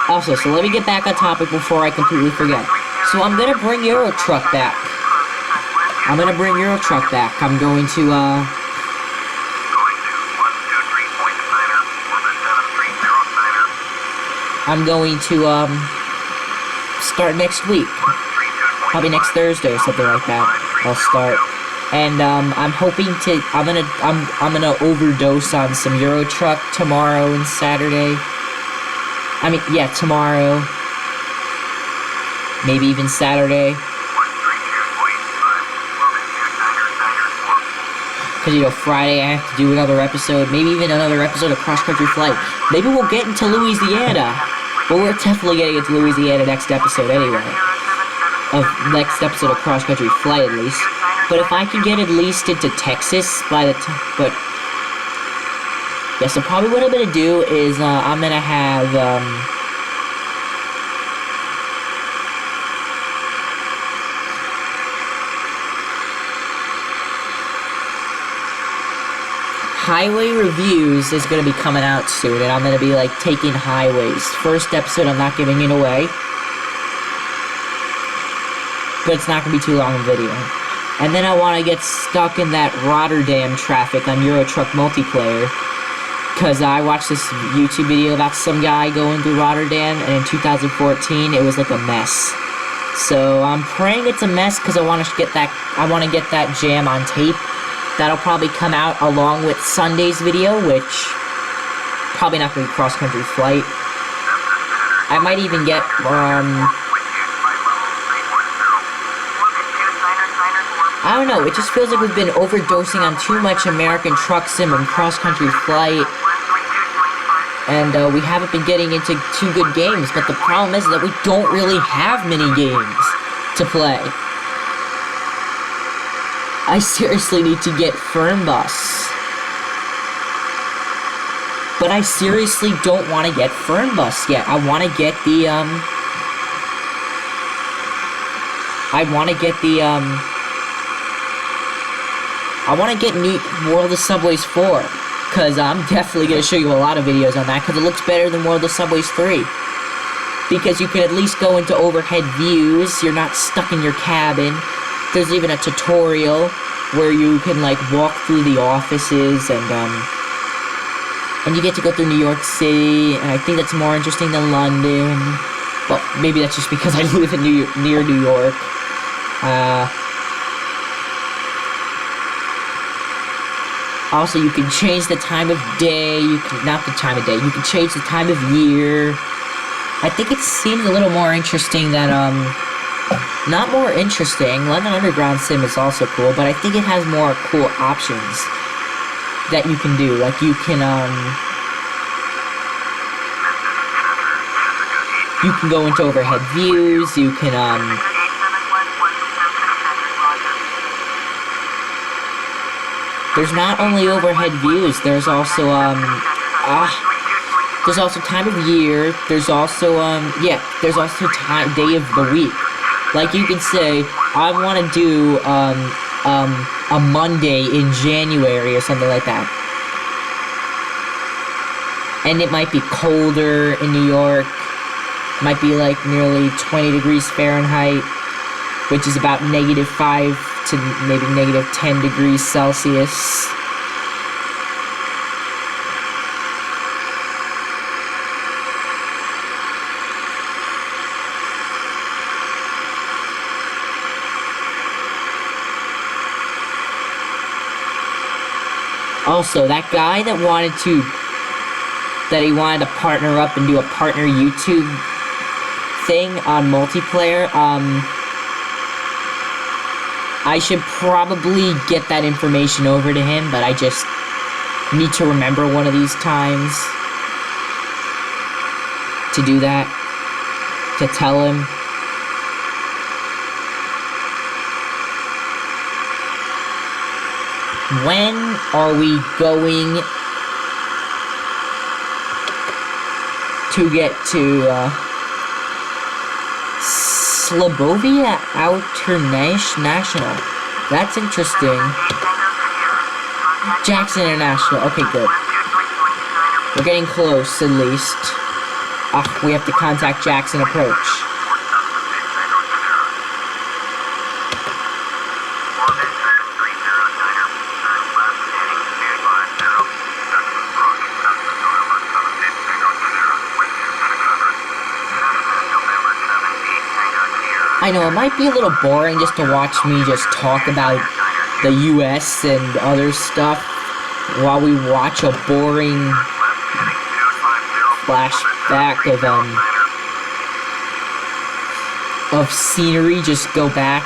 Also, so let me get back on topic before I completely forget. So I'm gonna bring Euro Truck back. I'm going to, start next week. Probably next Thursday or something like that. I'll start. And, I'm hoping to, I'm gonna overdose on some Euro Truck tomorrow and Saturday. I mean, yeah, tomorrow. Maybe even Saturday. Because, you know, Friday I have to do another episode. Maybe even another episode of Cross Country Flight. Maybe we'll get into Louisiana. Well, we're definitely getting into Louisiana next episode anyway. Next episode of Cross Country Flight, at least. But if I can get at least into Texas by the time... But... yeah, so probably what I'm going to do is, I'm going to have, Highway Reviews is going to be coming out soon, and I'm going to be, like, taking highways. First episode, I'm not giving it away. But it's not going to be too long a video. And then I want to get stuck in that Rotterdam traffic on Euro Truck multiplayer. Because I watched this YouTube video about some guy going through Rotterdam, and in 2014 it was like a mess. So I'm praying it's a mess because I want to get that jam on tape. That'll probably come out along with Sunday's video, which probably not going to be cross-country flight. I might even get I don't know, it just feels like we've been overdosing on too much American Truck Sim and cross-country flight. And we haven't been getting into too good games, but the problem is that we don't really have many games to play. I seriously need to get Fernbus. But I seriously don't want to get Fernbus yet. I want to get the, New World of Subways 4. Because I'm definitely going to show you a lot of videos on that, because it looks better than World of Subways 3. Because you can at least go into overhead views, you're not stuck in your cabin. There's even a tutorial where you can, like, walk through the offices, and you get to go through New York City, and I think that's more interesting than London. Well, maybe that's just because I live in near New York. Also, you can change the time of day, you can change the time of year. I think it seems a little more interesting than, not more interesting, London Underground Sim is also cool, but I think it has more cool options that you can do. Like, you can go into overhead views, you can, there's not only overhead views, there's also, there's also time of year, there's also, there's also day of the week. Like, you can say, I want to do, a Monday in January or something like that. And it might be colder in New York, it might be like nearly 20 degrees Fahrenheit, which is about -5 to maybe -10 degrees Celsius. Also, that guy that wanted to partner up and do a partner YouTube thing on multiplayer, I should probably get that information over to him, but I just need to remember one of these times to do that, to tell him. When are we going to get to, Slobovia International. That's interesting. Jackson International. Okay, good. We're getting close, at least. We have to contact Jackson Approach. I know, it might be a little boring just to watch me just talk about the US and other stuff while we watch a boring flashback of scenery just go back.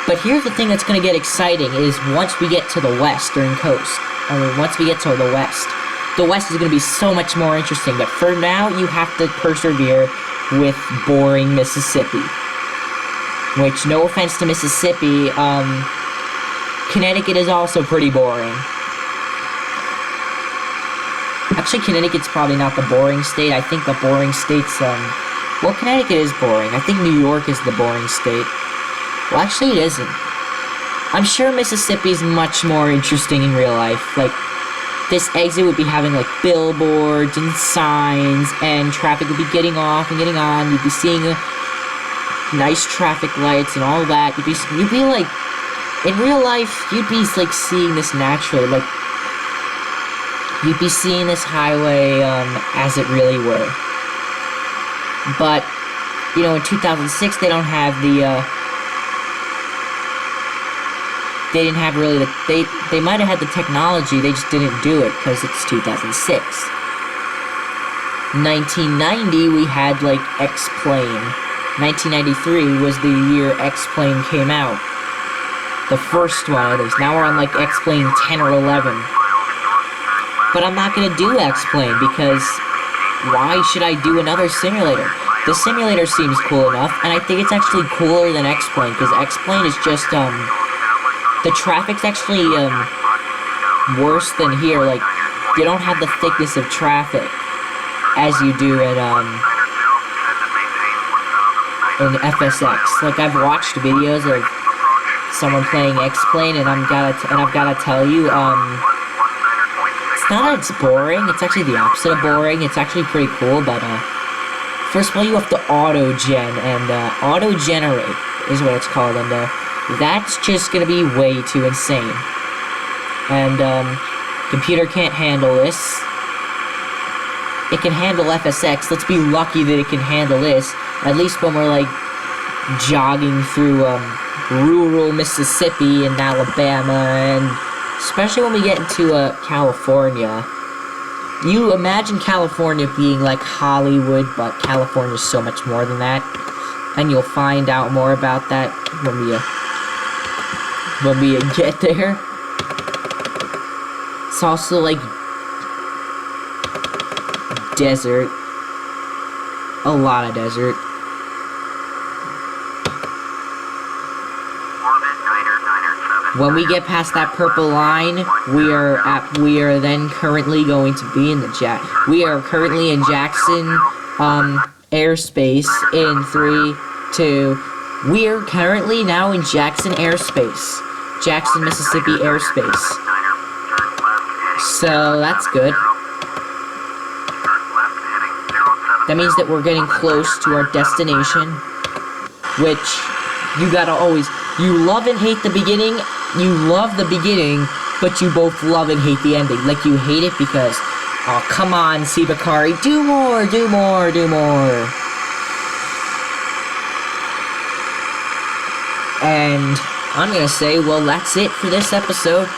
But here's the thing that's going to get exciting is once we get to the western coast. Once we get to the west is going to be so much more interesting. But for now, you have to persevere with boring Mississippi. Which, no offense to Mississippi, Connecticut is also pretty boring. Actually, Connecticut's probably not the boring state. I think the boring state's, well, Connecticut is boring. I think New York is the boring state. Well, actually, it isn't. I'm sure Mississippi's much more interesting in real life. Like, this exit would be having, like, billboards and signs, and traffic would be getting off and getting on. You'd be seeing nice traffic lights and all that. You'd be like in real life, you'd be, like, seeing this naturally, like, you'd be seeing this highway, as it really were. But, you know, in 2006, they don't have the, they didn't have really the, they might have had the technology, they just didn't do it, because it's 2006. 1990, we had, like, X-Plane. 1993 was the year X-Plane came out. The first one, at least. Now we're on, like, X-Plane 10 or 11. But I'm not gonna do X-Plane, because why should I do another simulator? The simulator seems cool enough, and I think it's actually cooler than X-Plane, because X-Plane is just, the traffic's actually, worse than here. Like, you don't have the thickness of traffic as you do in FSX. Like, I've watched videos of someone playing X-Plane, and I've gotta tell you, it's not that it's boring, it's actually the opposite of boring. It's actually pretty cool, but, first of all, you have to auto-gen, and, auto-generate is what it's called, and, that's just gonna be way too insane. And, computer can't handle this. It can handle FSX. Let's be lucky that it can handle this. At least when we're, like, jogging through, rural Mississippi and Alabama, and especially when we get into, California. You imagine California being like Hollywood, but California's so much more than that. And you'll find out more about that when we get there. It's also like desert. A lot of desert. When we get past that purple line, we are then currently going to be in we are currently in Jackson airspace in 3, 2. We are currently now in Jackson airspace. Jackson, Mississippi airspace. So that's good. That means that we're getting close to our destination, which you gotta always, you love and hate the beginning. You love the beginning, but you both love and hate the ending. Like, you hate it because, oh, come on, Sibakari, do more, do more, do more. And I'm gonna say, well, that's it for this episode.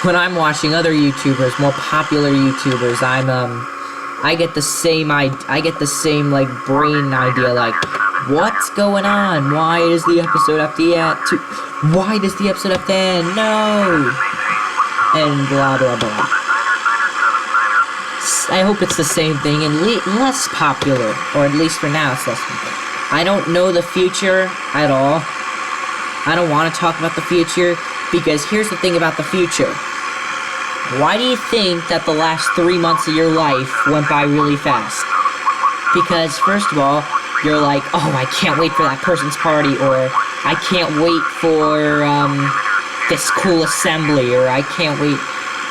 When I'm watching other YouTubers, more popular YouTubers, I get the same, like, brain idea, like, what's going on? Why does the episode have to Why does the episode have to end? No! And blah, blah, blah. I hope it's the same thing and less popular. Or at least for now, it's less popular. I don't know the future at all. I don't want to talk about the future, because here's the thing about the future. Why do you think that the last 3 months of your life went by really fast? Because, first of all, you're like, oh, I can't wait for that person's party, or I can't wait for, this cool assembly, or I can't wait.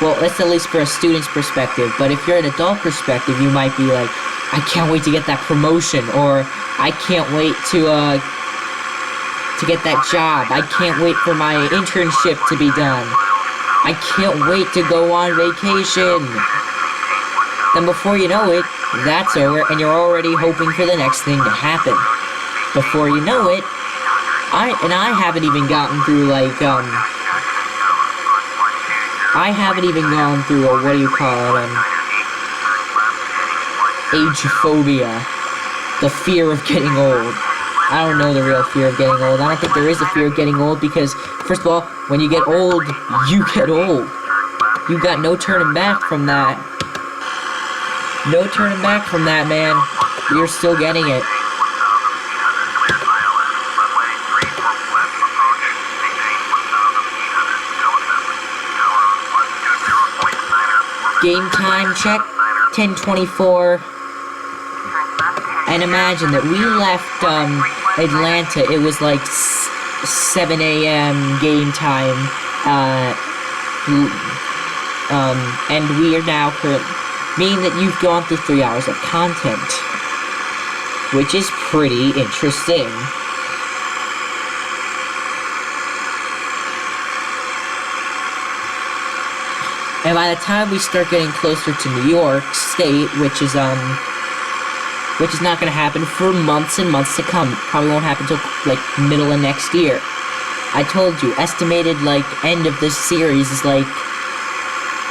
Well, that's at least for a student's perspective, but if you're an adult perspective, you might be like, I can't wait to get that promotion, or I can't wait to get that job. I can't wait for my internship to be done. I can't wait to go on vacation. Then before you know it, that's over, and you're already hoping for the next thing to happen. Before you know it, I haven't even gotten through, like, I haven't even gone through, what do you call it, ageophobia. The fear of getting old. I don't know the real fear of getting old. I don't think there is a fear of getting old, because, first of all, when you get old, you get old. You got no turning back from that. No turning back from that, man. You're still getting it. Game time check, 10:24. And imagine that we left Atlanta. It was like 7 a.m. game time. And we are now currently, meaning that you've gone through 3 hours of content, which is pretty interesting. And by the time we start getting closer to New York State, which is not going to happen for months and months to come. Probably won't happen until, like, middle of next year. I told you, estimated, like, end of this series is, like,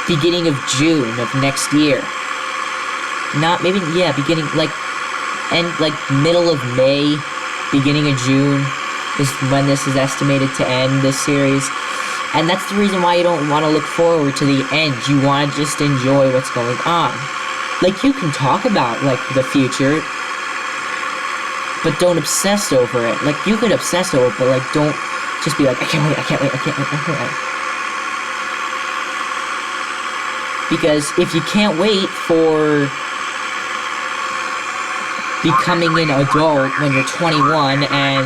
beginning of June of next year. Not, maybe, yeah, beginning, like, middle of May, beginning of June is when this is estimated to end, this series. And that's the reason why you don't want to look forward to the end. You want to just enjoy what's going on. Like, you can talk about, like, the future, but don't obsess over it. Like, you could obsess over it, but, like, don't just be like, I can't wait, I can't wait, I can't wait, I can't wait. Because if you can't wait for becoming an adult when you're 21 and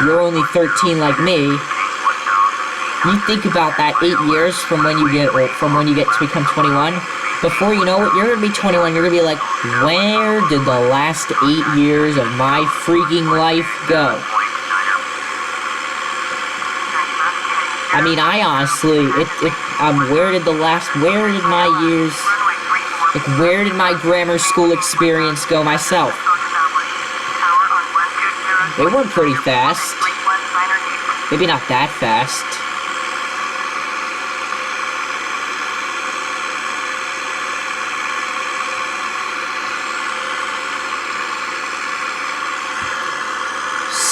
you're only 13 like me, you think about that 8 years from when you get to become 21. Before you know it, you're gonna be 21. You're gonna be like, where did the last 8 years of my freaking life go? I mean, I honestly, where did my years, like, where did my grammar school experience go myself? They went pretty fast. Maybe not that fast.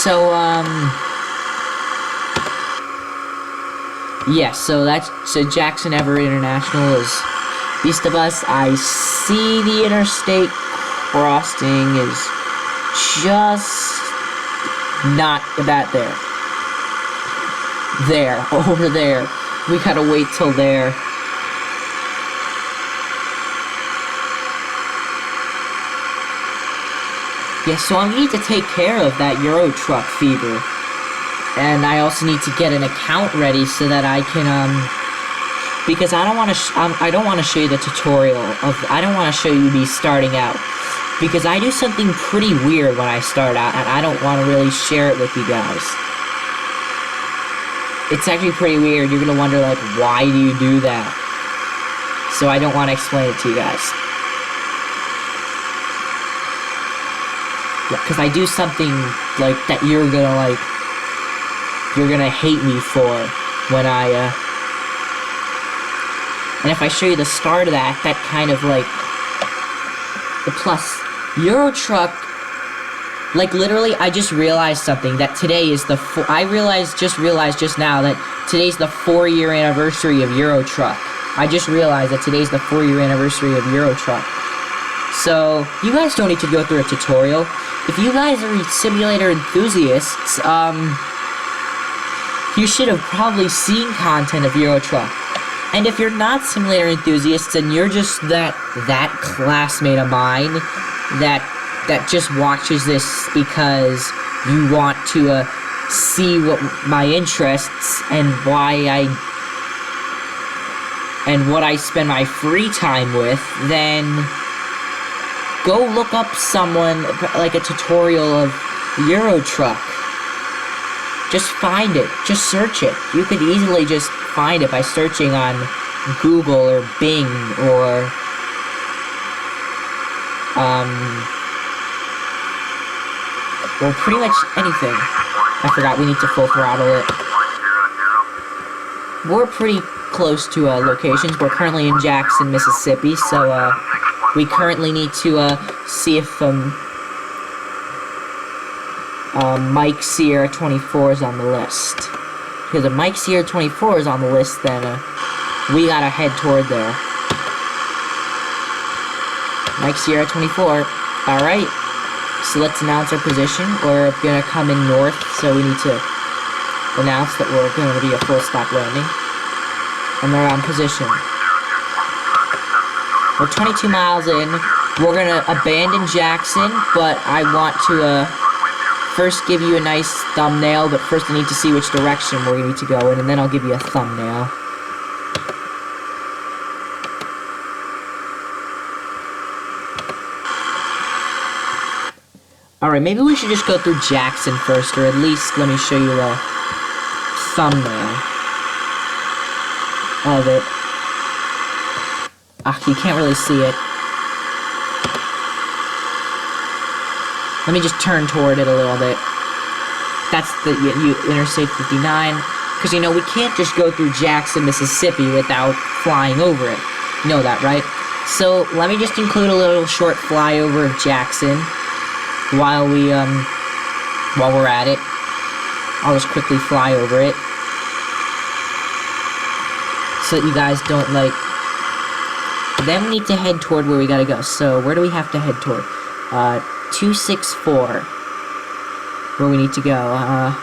So, yeah, so Jackson Everett International is east of us. I see the interstate crossing is just not about there. There, over there. We gotta wait till there. Yeah, so I need to take care of that Euro truck fever. And I also need to get an account ready so that I can, because I don't want to show you the tutorial I don't want to show you me starting out. Because I do something pretty weird when I start out, and I don't want to really share it with you guys. It's actually pretty weird. You're gonna wonder, like, why do you do that? So I don't want to explain it to you guys. Yeah, because I do something, like, that you're gonna hate me for when and if I show you the start of that kind of, like, the plus, Euro Truck, like, literally, I just realized something, that today is just realized just now that today's the 4-year anniversary of Euro Truck. I just realized that today's the 4-year anniversary of Euro Truck. So, you guys don't need to go through a tutorial. If you guys are simulator enthusiasts, you should have probably seen content of Euro Truck. And if you're not simulator enthusiasts and you're just that classmate of mine that just watches this because you want to see what my interests and what I spend my free time with, then go look up someone, like a tutorial of Euro Truck. Just find it. Just search it. You could easily just find it by searching on Google or Bing or pretty much anything. I forgot, we need to full throttle it. We're pretty close to locations. We're currently in Jackson, Mississippi, so we currently need to see if Mike Sierra 24 is on the list. Because if Mike Sierra 24 is on the list, then we gotta head toward there. Mike Sierra 24. Alright. So let's announce our position. We're gonna come in north, so we need to announce that we're gonna be a full stop landing. And we're on position. We're 22 miles in. We're gonna abandon Jackson, but I want to first give you a nice thumbnail, but first I need to see which direction we need to go in, and then I'll give you a thumbnail. Alright, maybe we should just go through Jackson first, or at least let me show you a thumbnail. of it. Ah, you can't really see it. Let me just turn toward it a little bit. That's the Interstate 59. Because, you know, we can't just go through Jackson, Mississippi without flying over it. You know that, right? So, let me just include a little short flyover of Jackson while we're at it. I'll just quickly fly over it. So that you guys don't, like... Then we need to head toward where we gotta go. So, where do we have to head toward? 264. Where we need to go.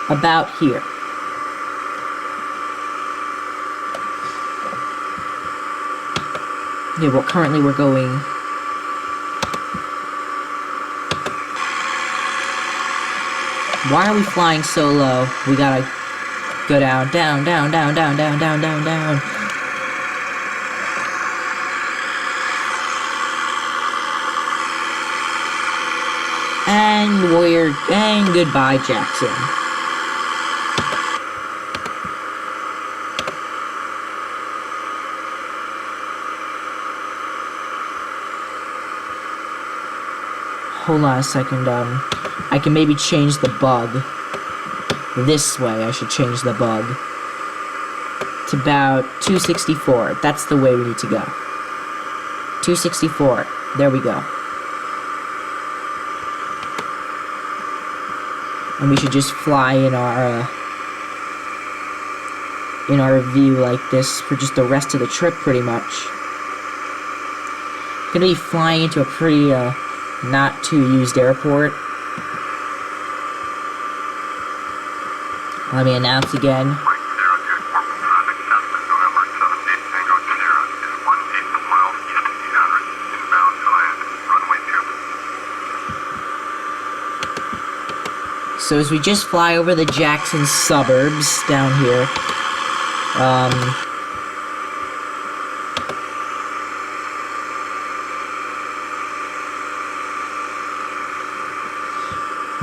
About here. Yeah, well, currently we're going... Why are we flying so low? We gotta go down, down, down, down, down, down, down, down, down. And goodbye, Jackson. Hold on a second, I can maybe change the bug. This way, I should change the bug. It's about 264. That's the way we need to go. 264. There we go. And we should just fly in our view like this for just the rest of the trip, pretty much. Gonna be flying into a pretty, not too used airport. Let me announce again. So as we just fly over the Jackson suburbs down here,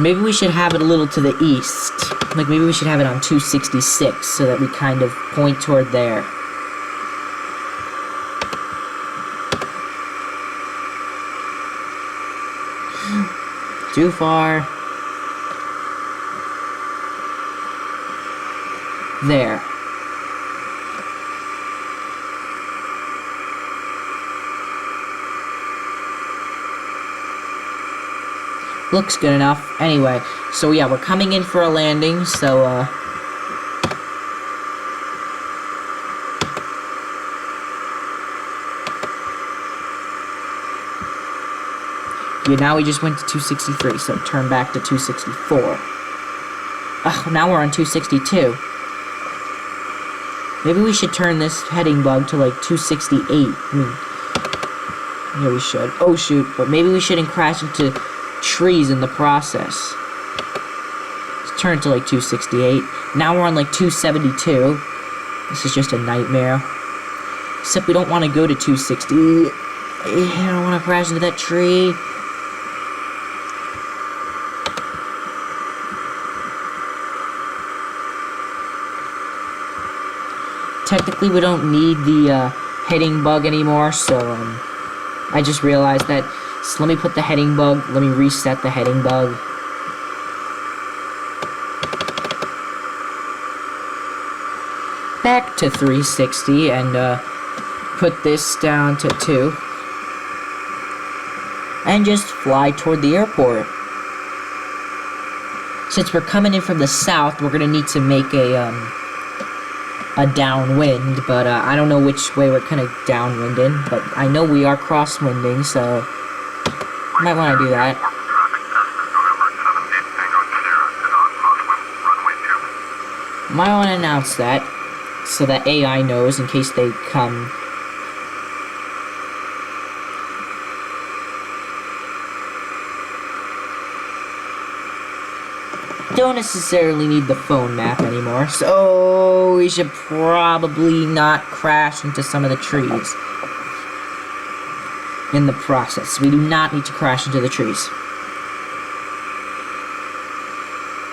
maybe we should have it a little to the east. Like, maybe we should have it on 266 so that we kind of point toward there. Too far. There. Looks good enough. Anyway, so yeah, we're coming in for a landing, so, yeah, now we just went to 263, so turn back to 264. Ugh, now we're on 262. Maybe we should turn this heading bug to, like, 268. I mean, yeah, we should. Oh, shoot. But maybe we shouldn't crash into trees in the process. Let's turn it to, like, 268. Now we're on, like, 272. This is just a nightmare. Except we don't want to go to 260. I don't want to crash into that tree. Technically, we don't need the heading bug anymore, so I just realized that. So let me put the heading bug, let me reset the heading bug. Back to 360 and put this down to 2. And just fly toward the airport. Since we're coming in from the south, we're gonna need to make a downwind, but I don't know which way we're kind of downwinding, but I know we are crosswinding, so might want to do that. Might want to announce that, so that AI knows in case they come. Don't necessarily need the phone map anymore, so we should probably not crash into some of the trees in the process. We do not need to crash into the trees.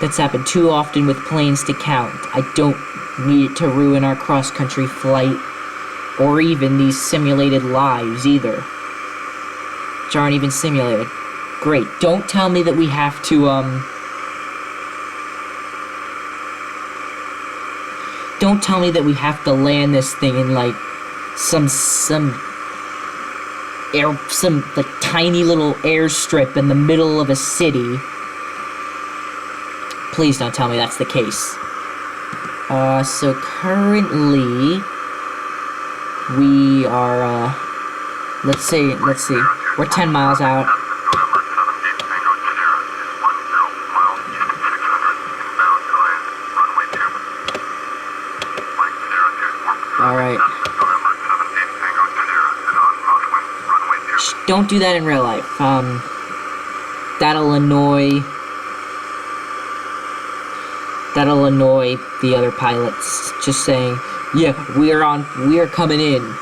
That's happened too often with planes to count. I don't need to ruin our cross-country flight, or even these simulated lives either, which aren't even simulated. Great. Don't tell me that we have to, don't tell me that we have to land this thing in, like, some like, tiny little airstrip in the middle of a city. Please don't tell me that's the case. So currently, we are, let's see, we're 10 miles out. Alright. Don't do that in real life. That'll annoy the other pilots. Just saying, yeah, we're coming in.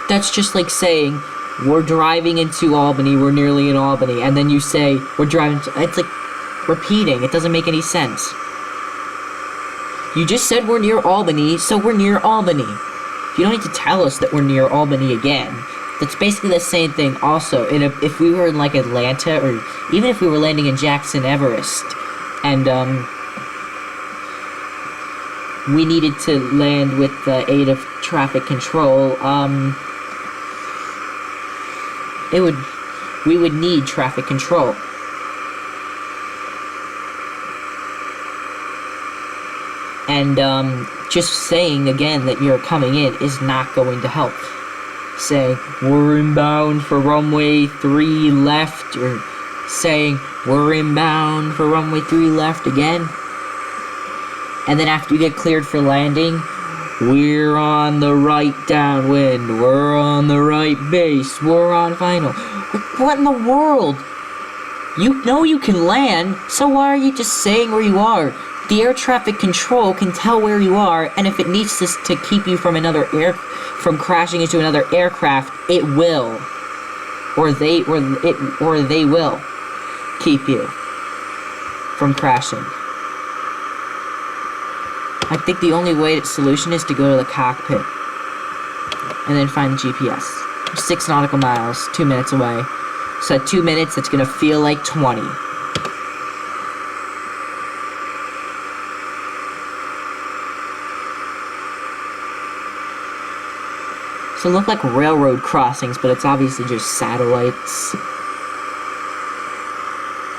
That's just like saying, we're driving into Albany, we're nearly in Albany, and then you say, we're driving to, it's like repeating, it doesn't make any sense. You just said we're near Albany, so we're near Albany. You don't need to tell us that we're near Albany again. That's basically the same thing also. If we were in, like, Atlanta, or even if we were landing in Jackson, Everest, and, we needed to land with the aid of traffic control, we would need traffic control. And, just saying again that you're coming in is not going to help. Saying, we're inbound for runway 3 left, or saying, we're inbound for runway 3 left again. And then after you get cleared for landing, we're on the right downwind, we're on the right base, we're on final. What in the world? You know you can land, so why are you just saying where you are? The air traffic control can tell where you are, and if it needs to keep you from from crashing into another aircraft, it will. Or they will keep you from crashing. I think the only solution is to go to the cockpit and then find the GPS. 6 nautical miles, 2 minutes away. So at 2 minutes, it's gonna feel like 20. So it look like railroad crossings, but it's obviously just satellites.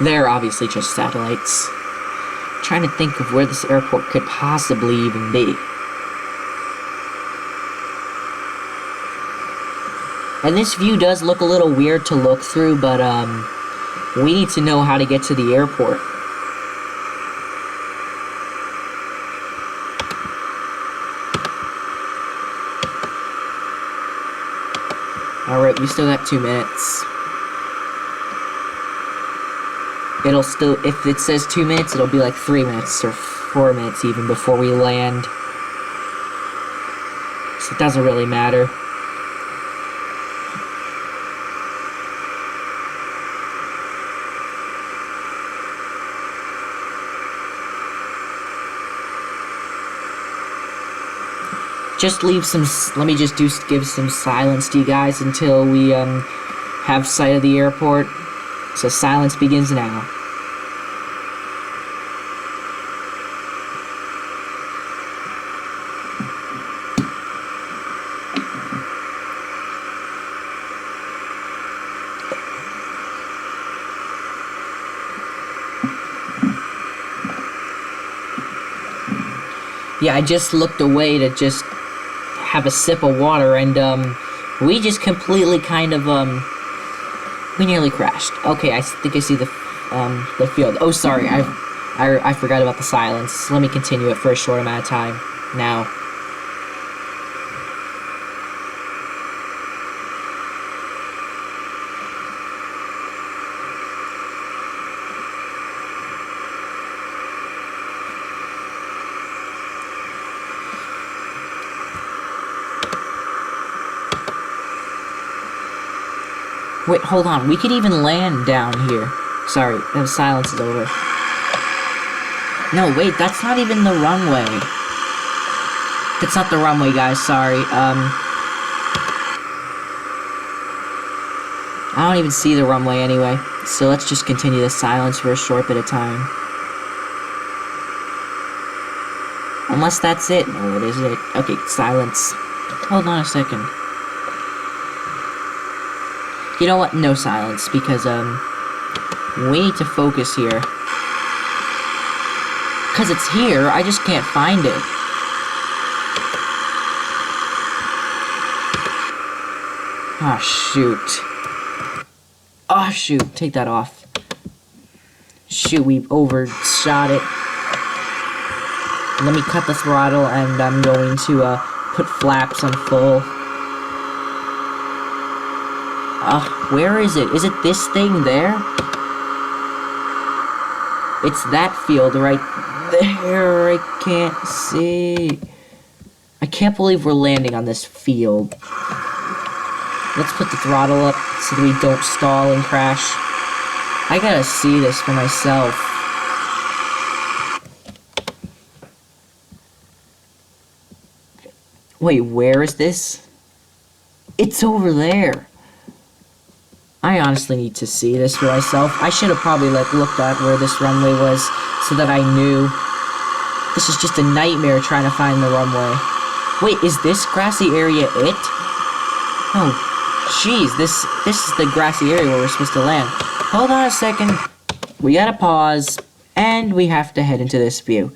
They're obviously just satellites. I'm trying to think of where this airport could possibly even be. And this view does look a little weird to look through, but we need to know how to get to the airport. Alright, we still got 2 minutes. It'll still, if it says 2 minutes, it'll be like 3 minutes or 4 minutes even before we land. So it doesn't really matter. Just leave some, let me just give some silence to you guys until we, have sight of the airport. So silence begins now. Yeah, I just looked away to just have a sip of water, and we just completely kind of we nearly crashed. Okay, I think I see the field. Oh, sorry, I forgot about the silence. Let me continue it for a short amount of time now. Wait, hold on. We could even land down here. Sorry, the silence is over. No, wait, that's not even the runway. That's not the runway, guys, sorry. I don't even see the runway anyway. So let's just continue the silence for a short bit of time. Unless that's it. No, it isn't it. Okay, silence. Hold on a second. You know what? No silence, because, we need to focus here. Because it's here, I just can't find it. Ah, shoot. Oh, shoot. Take that off. Shoot, we overshot it. Let me cut the throttle, and I'm going to, put flaps on full. Where is it? Is it this thing there? It's that field right there. I can't see. I can't believe we're landing on this field. Let's put the throttle up so that we don't stall and crash. I gotta see this for myself. Wait, where is this? It's over there. I honestly need to see this for myself. I should have probably looked at where this runway was so that I knew. This is just a nightmare trying to find the runway. Wait, is this grassy area it? Oh, jeez, this is the grassy area where we're supposed to land. Hold on a second. We gotta pause, and we have to head into this view.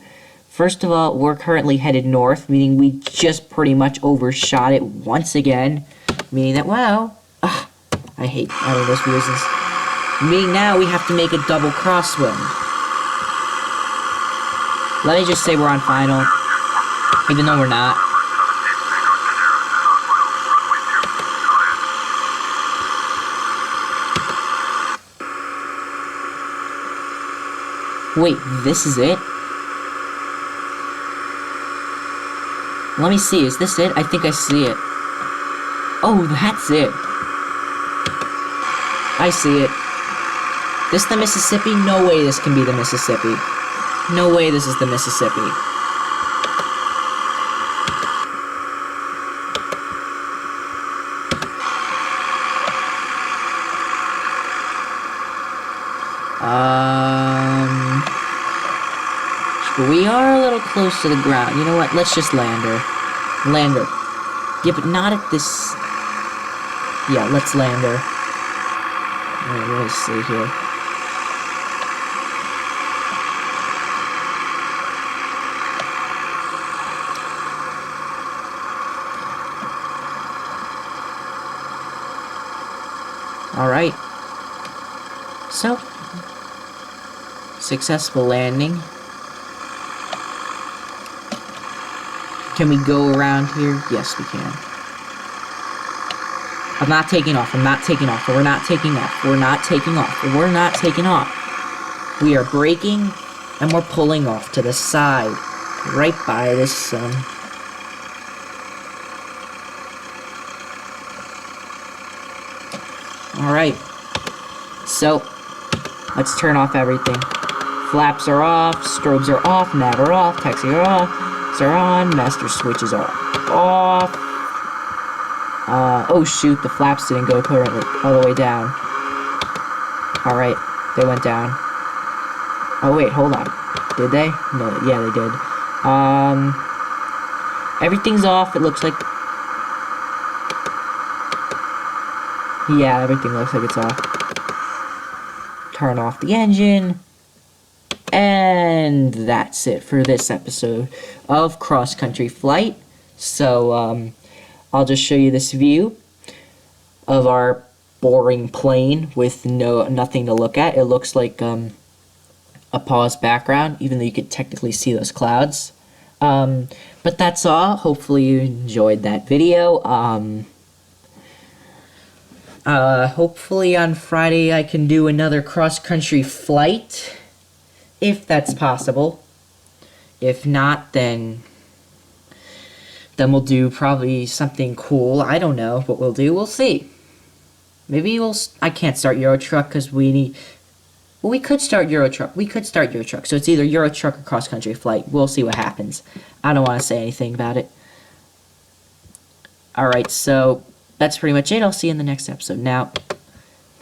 First of all, we're currently headed north, meaning we just pretty much overshot it once again. Meaning that, wow, I hate having those reasons. Meaning now we have to make a double crosswind. Let me just say we're on final, even though we're not. Wait, this is it? Let me see, is this it? I think I see it. Oh, that's it. I see it. This the Mississippi? No way this can be the Mississippi. No way this is the Mississippi. We are a little close to the ground. You know what? Let's just land her. Land her. Yeah, but not at this... Yeah, let's land her. Alright, let's see here. Alright. So, successful landing. Can we go around here? Yes, we can. I'm not taking off. I'm not taking off. We're not taking off. We're not taking off. We're not taking off. We are braking, and we're pulling off to the side. Right by this sun. Alright. So, let's turn off everything. Flaps are off, strobes are off, nav are off, taxi are off. Are on, master switches are off. Oh shoot, the flaps didn't go currently all the way down. Alright, they went down. Oh wait, hold on. Did they? No, yeah, they did. Everything's off, it looks like. Yeah, everything looks like it's off. Turn off the engine. And that's it for this episode of Cross Country Flight. So, I'll just show you this view of our boring plane with nothing to look at. It looks like a paused background, even though you could technically see those clouds. But that's all. Hopefully you enjoyed that video. Hopefully on Friday I can do another cross-country flight, if that's possible. If not, then we'll do probably something cool. I don't know what we'll do. We'll see. Maybe I can't start Euro Truck because we need... Well, we could start Euro Truck. We could start Euro Truck. So it's either Euro Truck or cross-country flight. We'll see what happens. I don't want to say anything about it. Alright, so that's pretty much it. I'll see you in the next episode. Now,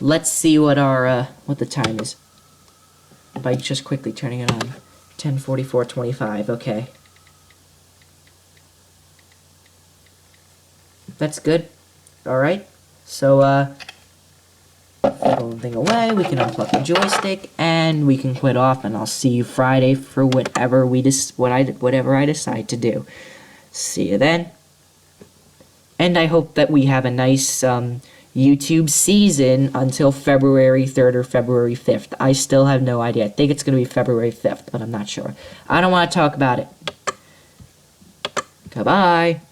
let's see what our, what the time is. By just quickly turning it on. 10:44:25, okay. That's good. Alright, so, put the thing away, we can unplug the joystick, and we can quit off, and I'll see you Friday for whatever whatever I decide to do. See you then. And I hope that we have a nice YouTube season until February 3rd or February 5th. I still have no idea. I think it's going to be February 5th, but I'm not sure. I don't want to talk about it. Goodbye.